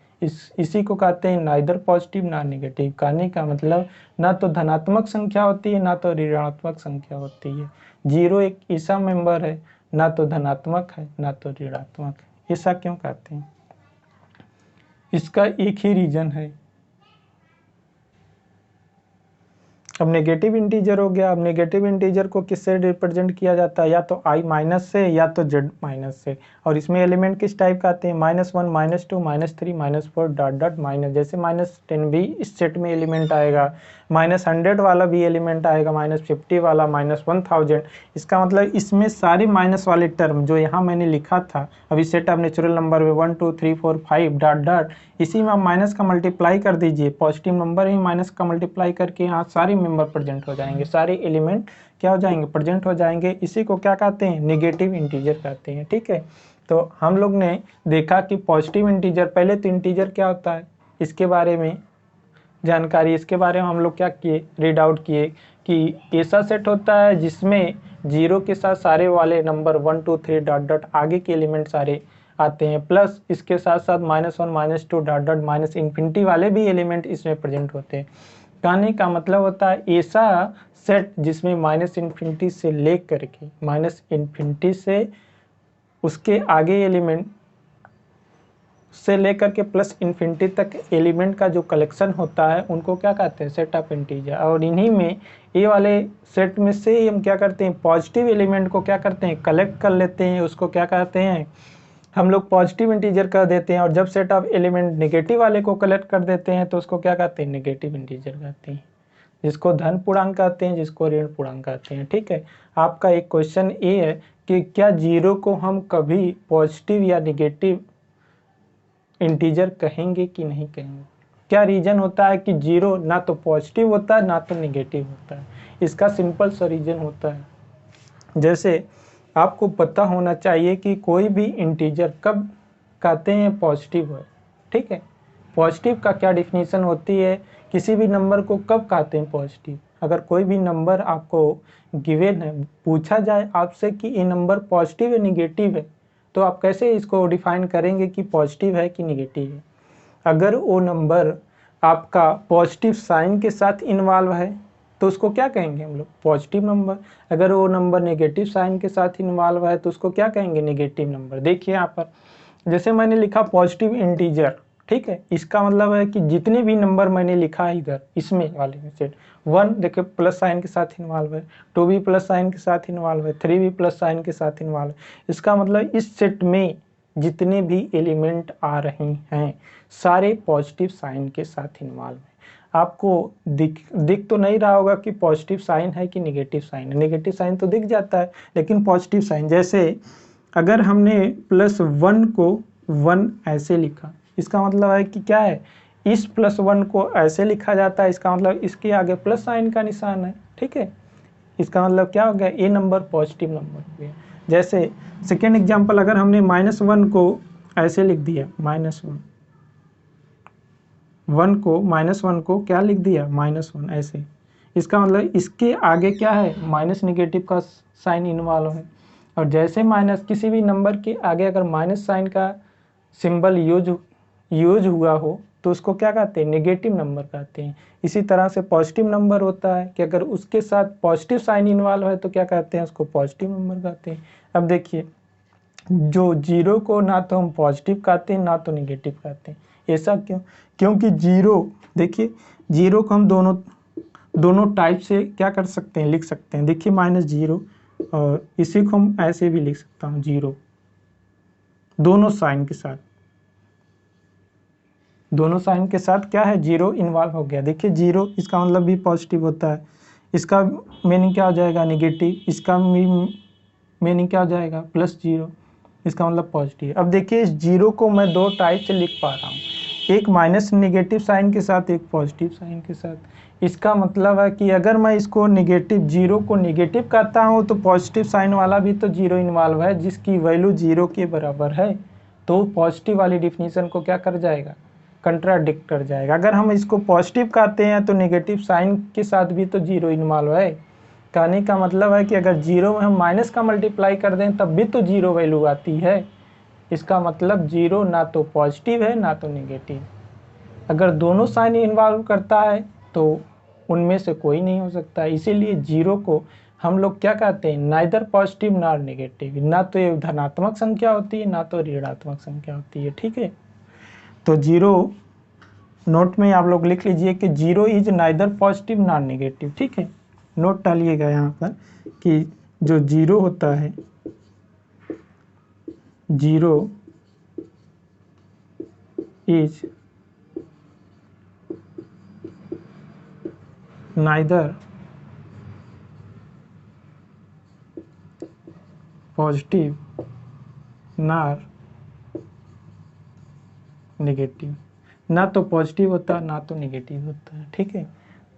इसी को कहते हैं नाइदर पॉजिटिव ना नेगेटिव। कहने का मतलब ना तो धनात्मक संख्या होती है ना तो ऋणात्मक संख्या होती है। जीरो एक ऐसा मेंबर है ना तो धनात्मक है ना तो ऋणात्मक है। ऐसा क्यों कहते हैं? इसका एक ही रीजन है। अब नेगेटिव इंटीजर हो गया। अब नेगेटिव इंटीजर को किससे रिप्रेजेंट किया जाता है, या तो i माइनस से या तो z माइनस से। और इसमें एलिमेंट किस टाइप का आते हैं, -1 -2 -3 -4 डॉट डॉट माइनस। जैसे -10 भी इस सेट में एलिमेंट आएगा, -100 वाला भी एलिमेंट आएगा, -50 वाला, -1000। इसका मतलब इसमें सारे माइनस वाले टर्म जो यहाँ मैंने लिखा था अभी सेट ऑफ नेचुरल नंबर में 1 2 3 4 5 डॉट डॉट, इसी में आप माइनस का मल्टीप्लाई कर दीजिए। पॉजिटिव नंबर ही माइनस का मल्टीप्लाई करके यहाँ सारे मेंबर प्रेजेंट हो जाएंगे, सारे एलिमेंट क्या हो जाएंगे, प्रेजेंट हो जाएंगे। इसी को क्या कहते हैं, नेगेटिव इंटीजर कहते हैं। ठीक है, तो हम लोग ने देखा कि पॉजिटिव इंटीजर, पहले तो इंटीजर क्या होता है इसके बारे में जानकारी, इसके बारे में हम लोग क्या किए, रीड आउट किए कि ऐसा सेट होता है जिसमें जीरो के साथ सारे वाले नंबर 1 2 3 डॉट डॉट आगे के एलिमेंट सारे आते हैं, प्लस इसके साथ साथ -1 -2 डॉट डॉट माइनस इन्फिनिटी वाले भी एलिमेंट इसमें प्रेजेंट होते हैं। कहने का मतलब होता है ऐसा सेट जिसमें -इन्फिनिटी से लेकर के -इन्फिनिटी से उसके आगे एलिमेंट से लेकर के प्लस इन्फिनिटी तक एलिमेंट का जो कलेक्शन होता है उनको क्या कहते हैं, सेट ऑफ इंटीजर। और इन्हीं में ये वाले सेट में से हम क्या करते हैं, पॉजिटिव एलिमेंट को क्या करते हैं, कलेक्ट कर लेते हैं, उसको क्या कहते हैं हम लोग पॉजिटिव इंटीजर कर देते हैं। और जब सेट ऑफ एलिमेंट नेगेटिव वाले को कलेक्ट कर देते हैं तो उसको क्या कहते हैं, नेगेटिव इंटीजर कहते हैं, जिसको धन पूर्णांक कहते हैं, जिसको ऋण पूर्णांक कहते हैं। ठीक है, आपका एक क्वेश्चन ये है कि क्या जीरो को हम कभी पॉजिटिव या नेगेटिव इंटीजर कहेंगे कि नहीं कहेंगे? क्या रीजन होता है कि जीरो ना तो पॉजिटिव होता है ना तो नेगेटिव होता है? इसका सिंपल सा रीजन होता है, जैसे आपको पता होना चाहिए कि कोई भी इंटीजर कब कहते हैं पॉजिटिव है। ठीक है, पॉजिटिव का क्या डिफिनीशन होती है, किसी भी नंबर को कब कहते हैं पॉजिटिव। अगर कोई भी नंबर आपको गिवन है, पूछा जाए आपसे कि ये नंबर पॉजिटिव है नेगेटिव है, तो आप कैसे इसको डिफाइन करेंगे कि पॉजिटिव है कि नेगेटिव है। अगर वो नंबर आपका पॉजिटिव साइन के साथ इन्वॉल्व है तो उसको क्या कहेंगे हम लोग, पॉजिटिव नंबर। अगर वो नंबर नेगेटिव साइन के साथ इन्वॉल्व है तो उसको क्या कहेंगे, नेगेटिव नंबर। देखिए यहाँ पर जैसे मैंने लिखा पॉजिटिव इंटीजर, ठीक है, इसका मतलब है कि जितने भी नंबर मैंने लिखा है इधर इसमें वाले में सेट, 1 देखिए प्लस साइन के साथ इन्वॉल्व है, 2 भी प्लस साइन के साथ इन्वॉल्व है, 3 भी प्लस साइन के साथ इन्वॉल्व है। इसका मतलब इस सेट में जितने भी एलिमेंट आ रहे हैं सारे पॉजिटिव साइन के साथ इन्वॉल्व है। आपको दिख तो नहीं रहा होगा कि पॉजिटिव साइन है कि नेगेटिव साइन है। नेगेटिव साइन तो दिख जाता है, लेकिन पॉजिटिव साइन, जैसे अगर हमने +1 को 1 ऐसे लिखा, इसका मतलब है कि क्या है, इस +1 को ऐसे लिखा जाता है, इसका मतलब इसके आगे प्लस साइन का निशान है। ठीक है, इसका मतलब क्या हो गया, ये नंबर पॉजिटिव नंबर हो गया। जैसे सेकेंड एग्जांपल, अगर हमने -1 को ऐसे लिख दिया, -1 को क्या लिख दिया, -1 ऐसे, इसका मतलब इसके आगे क्या है, माइनस नेगेटिव का साइन इन्वॉल्व है। और जैसे माइनस किसी भी नंबर के आगे अगर माइनस साइन का सिंबल यूज हुआ हो तो उसको क्या कहते हैं, नेगेटिव नंबर कहते हैं। इसी तरह से पॉजिटिव नंबर होता है कि अगर उसके साथ पॉजिटिव साइन इन्वॉल्व है तो क्या कहते हैं, उसको पॉजिटिव नंबर कहते हैं। अब देखिए, जो जीरो को ना तो हम पॉजिटिव कहते हैं ना तो नेगेटिव कहते हैं। ऐसा क्यों, क्योंकि जीरो, देखिए जीरो को हम दोनों टाइप से क्या कर सकते हैं, लिख सकते हैं। देखिए -0, और इसी को हम ऐसे भी लिख सकता हूँ, जीरो, दोनों साइन के साथ क्या है, जीरो इन्वॉल्व हो गया। देखिए जीरो, इसका मतलब भी पॉजिटिव होता है, इसका मीनिंग क्या हो जाएगा, नेगेटिव, इसका मीनिंग क्या हो जाएगा, +0, इसका मतलब पॉजिटिव। अब देखिए इस जीरो को मैं 2 टाइप से लिख पा रहा हूँ। एक माइनस निगेटिव साइन के साथ, एक पॉजिटिव साइन के साथ। इसका मतलब है कि अगर मैं इसको निगेटिव, जीरो को निगेटिव करता हूँ तो पॉजिटिव साइन वाला भी तो जीरो इन्वॉल्व है, जिसकी वैल्यू जीरो के बराबर है, तो पॉजिटिव वाली डिफिनीशन को क्या कर जाएगा, कंट्राडिक्ट कर जाएगा। अगर हम इसको पॉजिटिव कहते हैं तो निगेटिव साइन के साथ भी तो जीरो इन्वॉल्व है। कहने का मतलब है कि अगर जीरो में हम माइनस का मल्टीप्लाई कर दें तब भी तो जीरो वैल्यू आती है। इसका मतलब जीरो ना तो पॉजिटिव है ना तो निगेटिव। अगर दोनों साइन इन्वॉल्व करता है तो उनमें से कोई नहीं हो सकता। इसीलिए जीरो को हम लोग क्या कहते हैं, नाइदर पॉजिटिव नॉर नेगेटिव। ना तो ये धनात्मक संख्या होती है ना तो ऋणात्मक संख्या होती है। ठीक है, तो जीरो नोट में आप लोग लिख लीजिए कि zero is neither positive nor negative. ठीक है, नोट डालिएगा यहाँ पर कि जो जीरो होता है, zero is neither positive nor negative. ना तो पॉजिटिव होता है ना तो नेगेटिव होता है। ठीक है,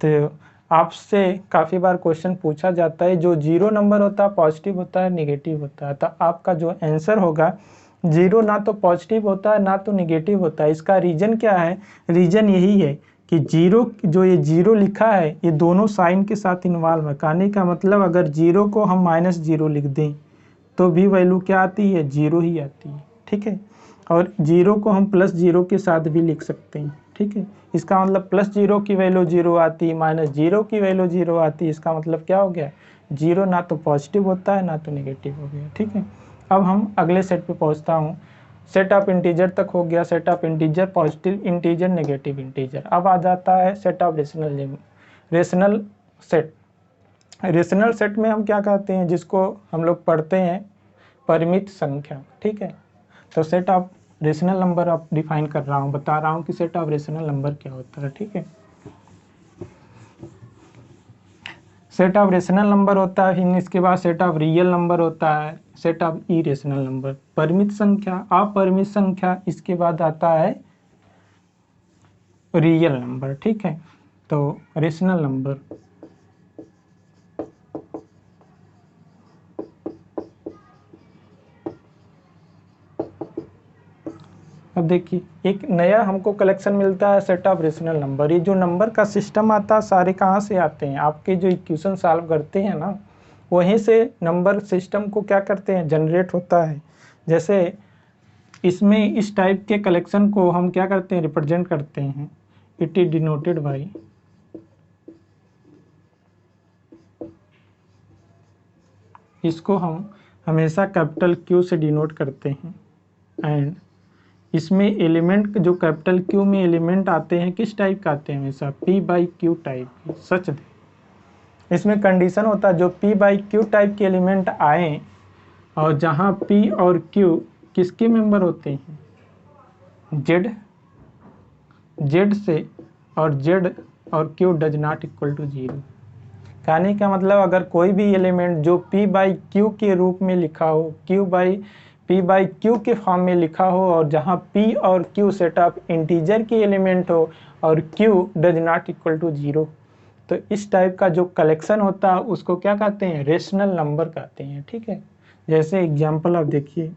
तो आपसे काफ़ी बार क्वेश्चन पूछा जाता है जो जीरो नंबर होता है पॉजिटिव होता है नेगेटिव होता है, तो आपका जो आंसर होगा जीरो ना तो पॉजिटिव होता है ना तो नेगेटिव होता है। इसका रीजन क्या है, रीजन यही है कि जीरो, जो ये जीरो लिखा है ये दोनों साइन के साथ इन्वॉल्व है। कहने का मतलब अगर जीरो को हम माइनस जीरो लिख दें तो भी वैल्यू क्या आती है, जीरो ही आती है। ठीक है, और जीरो को हम प्लस जीरो के साथ भी लिख सकते हैं। ठीक है, इसका मतलब प्लस जीरो की वैल्यू जीरो आती है, माइनस जीरो की वैल्यू जीरो आती है। इसका मतलब क्या हो गया, जीरो ना तो पॉजिटिव होता है ना तो नेगेटिव हो गया। ठीक है, अब हम अगले सेट पे पहुंचता हूँ। सेट ऑफ इंटीजर तक हो गया, set of integer, positive integer, negative integer. अब आ जाता है set of rational set. Rational set में हम क्या कहते हैं, जिसको हम लोग पढ़ते हैं परिमित संख्या। ठीक है, तो सेट ऑफ रेशनल नंबर आप डिफाइन कर रहा हूँ, बता रहा हूँ कि सेट ऑफ रेशनल नंबर क्या होता है। ठीक है, सेट ऑफ रेशनल नंबर होता है, फिर इसके बाद सेट ऑफ रियल नंबर होता है, सेट ऑफ इरेशनल नंबर, परिमित संख्या, अपरिमित संख्या, इसके बाद आता है रियल नंबर। ठीक है, तो रेशनल नंबर, अब देखिए एक नया हमको कलेक्शन मिलता है सेट ऑफ रेशनल नंबर। ये जो नंबर का सिस्टम आता है सारे कहाँ से आते हैं, आपके जो इक्वेशन सॉल्व करते हैं ना वहीं से नंबर सिस्टम को क्या करते हैं, जनरेट होता है। जैसे इसमें इस टाइप के कलेक्शन को हम क्या करते हैं, रिप्रेजेंट करते हैं। इट इज डिनोटेड बाई, इसको हम हमेशा कैपिटल क्यू से डिनोट करते हैं। एंड इसमें एलिमेंट जो कैपिटल क्यू में एलिमेंट आते हैं किस टाइप का आते हैं, हमेशा पी बाई क्यू टाइप की। सच दे, इसमें कंडीशन होता है जो पी बाई क्यू टाइप के एलिमेंट आए और जहां पी और क्यू किसके मेंबर होते हैं, जेड, जेड से, और जेड और Q does not equal to zero. कहने का मतलब अगर कोई भी एलिमेंट जो p बाई क्यू के रूप में लिखा हो, p बाई क्यू के फॉर्म में लिखा हो, और जहां p और q सेट ऑफ इंटीजर की एलिमेंट हो और q does not equal to zero, तो इस टाइप का जो कलेक्शन होता है उसको क्या कहते हैं, रेशनल नंबर कहते हैं। ठीक है, जैसे एग्जाम्पल आप देखिए,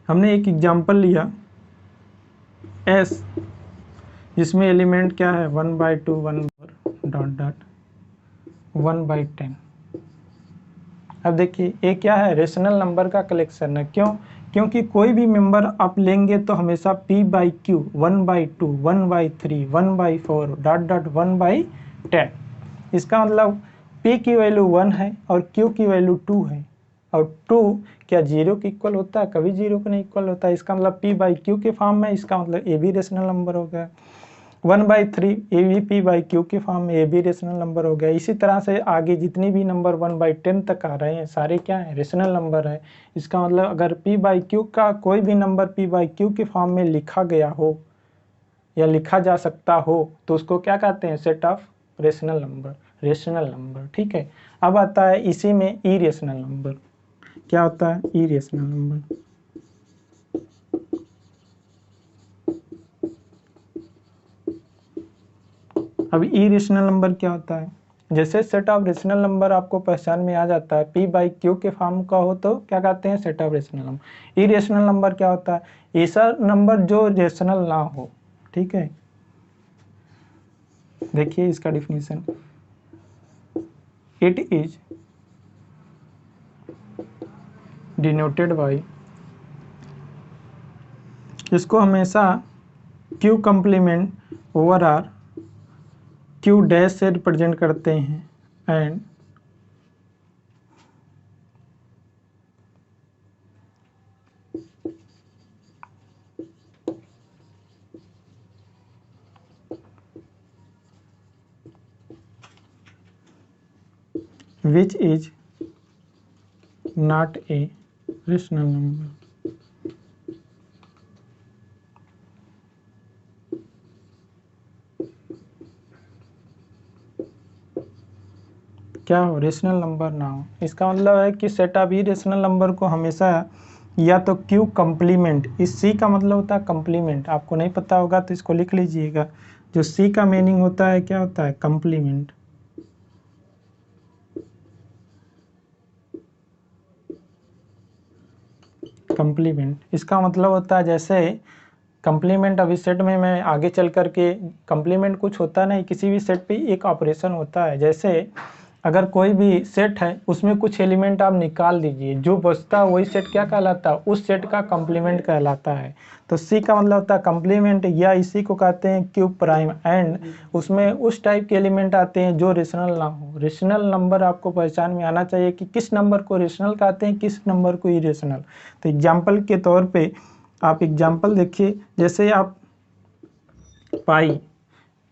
हमने एक एग्जाम्पल लिया s, जिसमें एलिमेंट क्या है 1/2 1 डॉट डॉट 1/10। अब देखिए ये क्या है, रेशनल नंबर का कलेक्शन है। क्यों, क्योंकि कोई भी मेंबर आप लेंगे तो हमेशा p by Q 1/2 1/3 1/4 dot dot 1/10। इसका मतलब p की वैल्यू 1 है और q की वैल्यू 2 है, और 2 क्या जीरो के इक्वल होता है, कभी जीरो के नहीं इक्वल होता है। इसका मतलब p बाई क्यू के फॉर्म में, इसका मतलब ये भी रेशनल नंबर हो गया। 1/3 ए भी पी बाई क्यू के फॉर्म में, ए भी रेशनल नंबर हो गया। इसी तरह से आगे जितनी भी नंबर 1/10 तक आ रहे हैं सारे क्या है, रेशनल नंबर है। इसका मतलब अगर p बाई क्यू का कोई भी नंबर p बाई क्यू के फॉर्म में लिखा गया हो या लिखा जा सकता हो तो उसको क्या कहते हैं, set of rational number, rational number. ठीक है, अब आता है इसी में इरेशनल नंबर। क्या होता है इरेशनल नंबर, अब इरेशनल नंबर क्या होता है? जैसे सेट ऑफ रेशनल नंबर आपको पहचान में आ जाता है, P बाई Q के फॉर्म का हो तो क्या कहते हैं? Set of rational number. Irrational number क्या होता है? ऐसा नंबर जो रेशनल ना हो। ठीक है, देखिए इसका definition, it is denoted by, इसको हमेशा Q complement over R Q dash से रिप्रेजेंट करते हैं, and which is not a rational number। क्या हो? रेशनल नंबर ना हो। इसका मतलब है कि सेट ऑफ इरेशनल नंबर को हमेशा या तो Q कंप्लीमेंट, इस C का मतलब होता है कंप्लीमेंट, आपको नहीं पता होगा तो इसको लिख लीजिएगा। जो C का मीनिंग होता है क्या होता है? कंप्लीमेंट। कंप्लीमेंट इसका मतलब होता है, जैसे कंप्लीमेंट अभी सेट में मैं आगे चल करके, कंप्लीमेंट कुछ होता नहीं, किसी भी सेट पे एक ऑपरेशन होता है। जैसे अगर कोई भी सेट है उसमें कुछ एलिमेंट आप निकाल दीजिए, जो बचता है वही सेट क्या कहलाता है? उस सेट का कंप्लीमेंट कहलाता है। तो सी का मतलब होता है कंप्लीमेंट, या इसी को कहते हैं क्यूब प्राइम, एंड उसमें उस टाइप के एलिमेंट आते हैं जो रेशनल ना हो। रेशनल नंबर आपको पहचान में आना चाहिए कि किस नंबर को रेशनल कहते हैं, किस नंबर को इरेशनल। तो एग्जाम्पल के तौर पर आप एग्जाम्पल देखिए, जैसे आप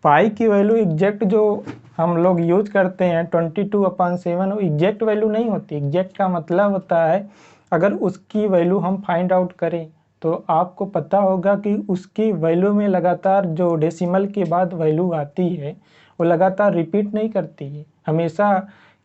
पाई की वैल्यू एग्जैक्ट जो हम लोग यूज करते हैं 22/7, वो एग्जैक्ट वैल्यू नहीं होती। एग्जैक्ट का मतलब होता है अगर उसकी वैल्यू हम फाइंड आउट करें तो आपको पता होगा कि उसकी वैल्यू में लगातार जो डेसिमल के बाद वैल्यू आती है वो लगातार रिपीट नहीं करती है, हमेशा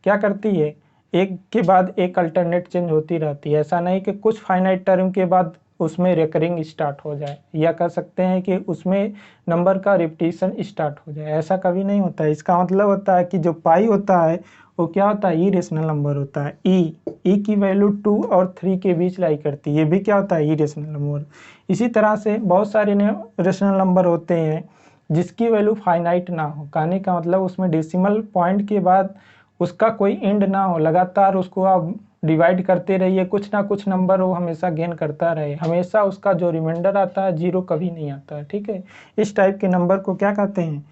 क्या करती है? एक के बाद एक अल्टरनेट चेंज होती रहती है। ऐसा नहीं कि कुछ फाइनाइट टर्म के बाद उसमें रेकरिंग स्टार्ट हो जाए, या कह सकते हैं कि उसमें नंबर का रिपीटिशन स्टार्ट हो जाए, ऐसा कभी नहीं होता है। इसका मतलब होता है कि जो पाई होता है वो क्या होता है? इरेशनल नंबर होता है। ई की वैल्यू 2 और 3 के बीच लाई करती है, ये भी क्या होता है? Irrational number. इसी तरह से बहुत सारे रेशनल नंबर होते हैं जिसकी वैल्यू फाइनाइट ना हो। कहने का मतलब उसमें डेसिमल पॉइंट के बाद उसका कोई एंड ना हो, लगातार उसको आप डिवाइड करते रहिए, कुछ ना कुछ नंबर वो हमेशा गेन करता रहे, हमेशा उसका जो रिमाइंडर आता है 0 कभी नहीं आता है। ठीक है, इस टाइप के नंबर को क्या कहते हैं?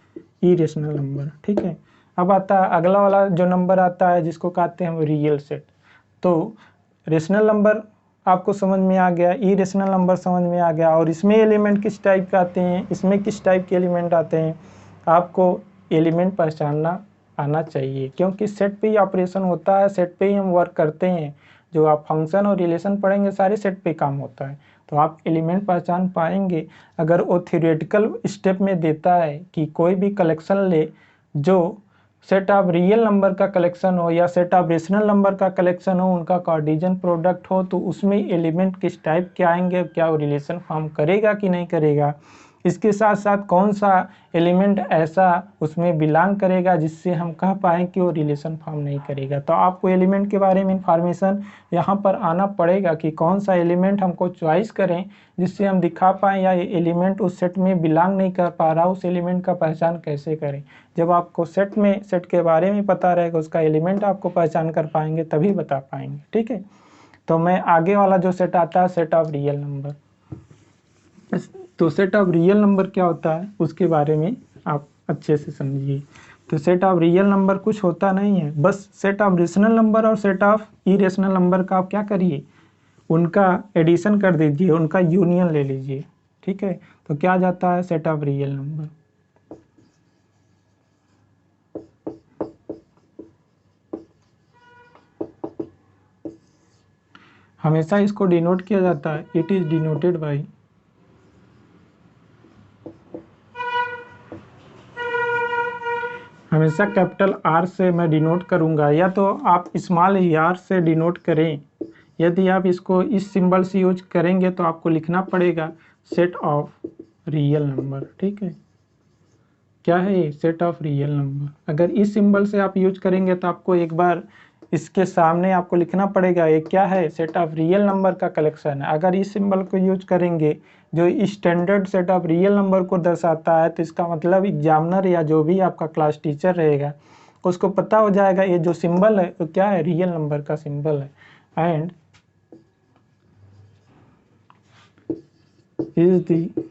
Irrational number. ठीक है, अब आता है अगला वाला जो नंबर आता है जिसको कहते हैं रियल सेट। तो रेशनल नंबर आपको समझ में आ गया, इरेशनल नंबर समझ में आ गया, और इसमें एलिमेंट किस टाइप के आते हैं, इसमें किस टाइप के एलिमेंट आते हैं, आपको एलिमेंट पहचानना आना चाहिए, क्योंकि सेट पे ही ऑपरेशन होता है, सेट पे ही हम वर्क करते हैं। जो आप फंक्शन और रिलेशन पढ़ेंगे सारे सेट पे काम होता है, तो आप एलिमेंट पहचान पाएंगे। अगर वो थ्योरेटिकल स्टेप में देता है कि कोई भी कलेक्शन ले जो सेट ऑफ रियल नंबर का कलेक्शन हो या सेट ऑफ रेशनल नंबर का कलेक्शन हो, उनका कार्टेशियन प्रोडक्ट हो, तो उसमें एलिमेंट किस टाइप के आएंगे, क्या वो रिलेशन फॉर्म करेगा कि नहीं करेगा, इसके साथ साथ कौन सा एलिमेंट ऐसा उसमें बिलोंग करेगा जिससे हम कह पाएँ कि वो रिलेशन फॉर्म नहीं करेगा। तो आपको एलिमेंट के बारे में इंफॉर्मेशन यहाँ पर आना पड़ेगा कि कौन सा एलिमेंट हमको चॉइस करें जिससे हम दिखा पाएँ या ये एलिमेंट उस सेट में बिलोंग नहीं कर पा रहा, उस एलिमेंट का पहचान कैसे करें। जब आपको सेट के बारे में पता रहेगा, उसका एलिमेंट आपको पहचान कर पाएंगे, तभी बता पाएंगे। ठीक है, तो मैं आगे वाला जो सेट आता है सेट ऑफ रियल नंबर, तो सेट ऑफ रियल नंबर क्या होता है उसके बारे में आप अच्छे से समझिए। तो सेट ऑफ रियल नंबर कुछ होता नहीं है, बस सेट ऑफ रेशनल नंबर और सेट ऑफ इरेशनल नंबर का आप क्या करिए, उनका एडिशन कर दीजिए, उनका यूनियन ले लीजिए। ठीक है, तो क्या जाता है? Set of real number. हमेशा इसको डिनोट किया जाता है, इट इज डिनोटेड बाई, हमेशा कैपिटल आर से मैं डिनोट करूंगा, या तो आप स्मॉल आर से डिनोट करें। यदि आप इसको इस सिंबल से यूज करेंगे तो आपको लिखना पड़ेगा सेट ऑफ रियल नंबर। ठीक है, क्या है ये? Set of real number. अगर इस सिंबल से आप यूज करेंगे तो आपको एक बार इसके सामने आपको लिखना पड़ेगा ये क्या है? सेट ऑफ रियल नंबर का कलेक्शन है। अगर इस सिंबल को यूज करेंगे जो standard set of real number को दर्शाता है, तो इसका मतलब एग्जामिनर या जो भी आपका क्लास टीचर रहेगा उसको पता हो जाएगा ये जो सिंबल है तो क्या है? रियल नंबर का सिंबल है। And is the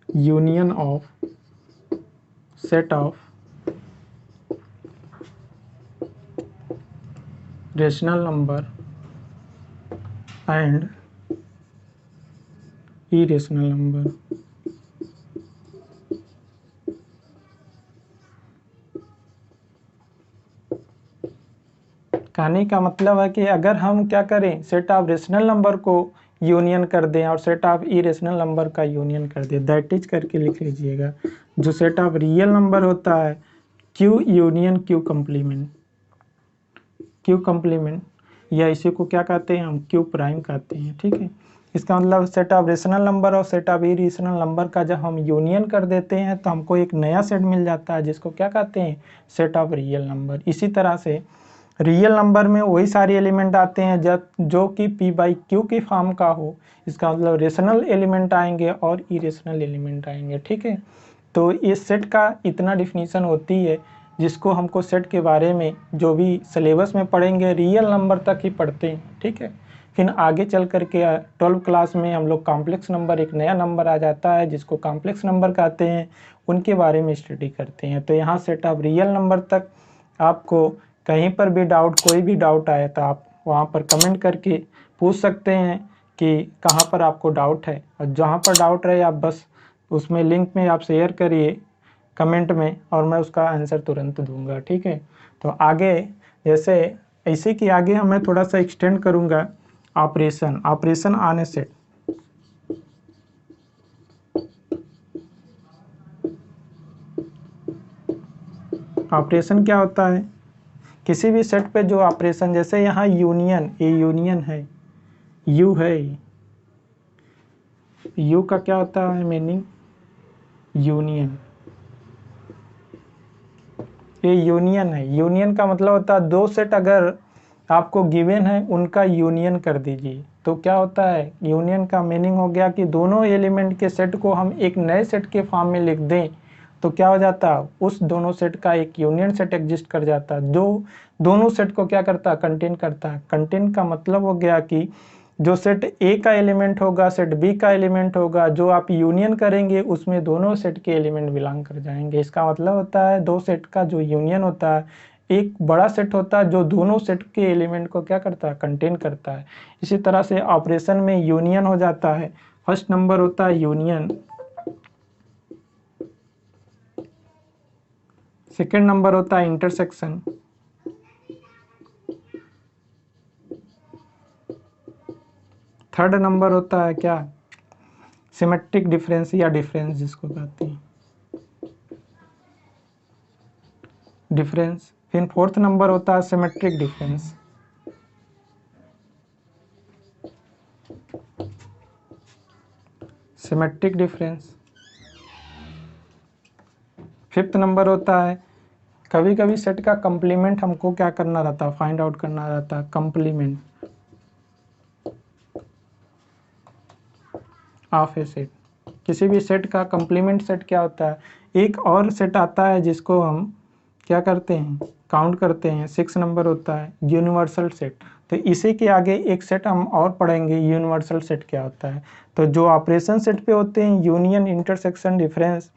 union of set of rational number and irrational number. कहने का मतलब है कि अगर हम क्या करें, सेट ऑफ रेशनल नंबर को यूनियन कर दें और सेट ऑफ इरेशनल नंबर का यूनियन कर दें, दैट इज करके लिख लीजिएगा। जो सेट ऑफ रियल नंबर होता है Q union Q complement, Q complement या इसी को क्या कहते हैं हम? क्यू प्राइम कहते हैं। ठीक है, इसका मतलब सेट ऑफ रेशनल नंबर और सेट ऑफ इरेशनल नंबर का जब हम यूनियन कर देते हैं तो हमको एक नया सेट मिल जाता है जिसको क्या कहते हैं? Set of real number. इसी तरह से रियल नंबर में वही सारे एलिमेंट आते हैं जब जो कि पी बाई क्यू की फॉर्म का हो, इसका मतलब रेशनल एलिमेंट आएंगे और इरेशनल एलिमेंट आएंगे। ठीक है, तो इस सेट का इतना डिफिनीशन होती है जिसको हमको सेट के बारे में जो भी सिलेबस में पढ़ेंगे रियल नंबर तक ही पढ़ते हैं। ठीक है, फिर आगे चल करके 12 क्लास में हम लोग कॉम्प्लेक्स नंबर, एक नया नंबर आ जाता है जिसको कॉम्प्लेक्स नंबर कहते हैं, उनके बारे में स्टडी करते हैं। तो यहाँ सेट ऑफ रियल नंबर तक आपको कहीं पर भी डाउट, कोई भी डाउट आए तो आप वहाँ पर कमेंट करके पूछ सकते हैं कि कहाँ पर आपको डाउट है, और जहाँ पर डाउट रहे आप बस उसमें लिंक में आप शेयर करिए कमेंट में और मैं उसका आंसर तुरंत दूंगा। ठीक है, तो आगे जैसे ऐसे कि आगे मैं थोड़ा सा एक्सटेंड करूँगा operation on A set. Operation क्या होता है? किसी भी सेट पे जो ऑपरेशन, जैसे यहाँ यूनियन, ये यूनियन है, यू है, यू का क्या होता है मीनिंग? यूनियन। ये यूनियन है, यूनियन का मतलब होता है दो सेट अगर आपको गिवन है उनका यूनियन कर दीजिए। तो क्या होता है? यूनियन का मीनिंग हो गया कि दोनों एलिमेंट के सेट को हम एक नए सेट के फॉर्म में लिख दें तो क्या हो जाता है? उस दोनों सेट का एक यूनियन सेट एग्जिस्ट कर जाता है जो दोनों सेट को क्या करता है? कंटेन करता है। कंटेन का मतलब हो गया कि जो सेट ए का एलिमेंट होगा, सेट बी का एलिमेंट होगा, जो आप यूनियन करेंगे उसमें दोनों सेट के एलिमेंट बिलोंग कर जाएंगे। इसका मतलब होता है दो सेट का जो यूनियन होता है एक बड़ा सेट होता है जो दोनों सेट के एलिमेंट को क्या करता है? कंटेन करता है। इसी तरह से ऑपरेशन में यूनियन हो जाता है। फर्स्ट नंबर होता है यूनियन, सेकेंड नंबर होता है इंटरसेक्शन, थर्ड नंबर होता है क्या? सिमेट्रिक डिफरेंस या डिफरेंस जिसको कहते हैं डिफरेंस। फिर फोर्थ नंबर होता है symmetric difference. Symmetric difference. Fifth number होता है, कभी कभी सेट का कंप्लीमेंट हमको क्या करना रहता है? फाइंड आउट करना रहता है, कंप्लीमेंट ऑफ ए सेट। किसी भी सेट का कंप्लीमेंट सेट क्या होता है? एक और सेट आता है जिसको हम क्या करते हैं? काउंट करते हैं। 6 नंबर होता है यूनिवर्सल सेट। तो इसी के आगे एक सेट हम और पढ़ेंगे, यूनिवर्सल सेट क्या होता है। तो जो ऑपरेशन सेट पे होते हैं union, intersection, difference,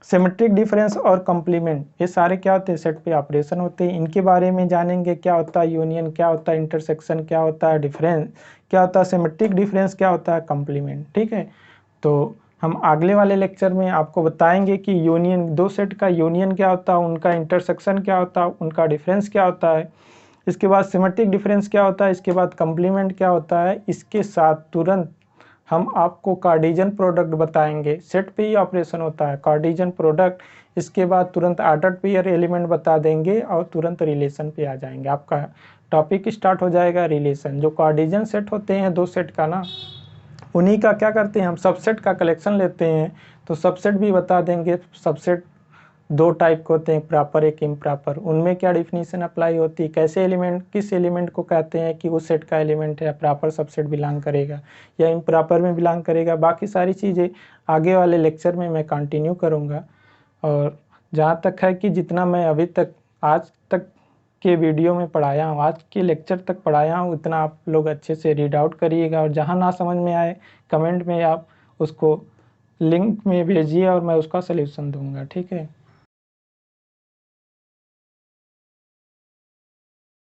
symmetric difference और कंप्लीमेंट, ये सारे क्या होते हैं? सेट पे ऑपरेशन होते हैं। इनके बारे में जानेंगे, क्या होता है यूनियन, क्या होता है इंटरसेक्शन, क्या होता है डिफरेंस, क्या होता है सिमेट्रिक डिफरेंस, क्या होता है कंप्लीमेंट। ठीक है, तो हम अगले वाले लेक्चर में आपको बताएंगे कि यूनियन, दो सेट का यूनियन क्या होता है, उनका इंटरसेक्शन क्या होता है, उनका डिफरेंस क्या होता है, इसके बाद सिमेट्रिक डिफरेंस क्या होता है, इसके बाद कंप्लीमेंट क्या होता है। इसके साथ तुरंत हम आपको कार्टेशियन प्रोडक्ट बताएंगे। सेट पे ही ऑपरेशन होता है, कार्टेशियन प्रोडक्ट। इसके बाद तुरंत ऑर्डर्ड पेयर एलिमेंट बता देंगे और तुरंत रिलेशन पे आ जाएंगे। आपका टॉपिक स्टार्ट हो जाएगा रिलेशन। जो कार्टेशियन सेट होते हैं दो सेट का ना, उन्हीं का क्या करते हैं हम? सबसेट का कलेक्शन लेते हैं। तो सबसेट भी बता देंगे। सबसेट दो टाइप के होते हैं, प्रॉपर एक इम्प्रॉपर। उनमें क्या डिफिनीशन अप्लाई होती है, कैसे एलिमेंट, किस एलिमेंट को कहते हैं कि उस सेट का एलिमेंट है, प्रॉपर सबसेट बिलोंग करेगा या इम्प्रॉपर में बिलोंग करेगा। बाकी सारी चीज़ें आगे वाले लेक्चर में मैं कंटिन्यू करूँगा। और जहाँ तक है कि जितना मैं अभी तक आज तक के वीडियो में पढ़ाया हूँ, आज के लेक्चर तक पढ़ाया हूँ, उतना आप लोग अच्छे से रीड आउट करिएगा। और जहाँ ना समझ में आए कमेंट में आप उसको लिंक में भेजिए और मैं उसका सलूशन दूंगा। ठीक है।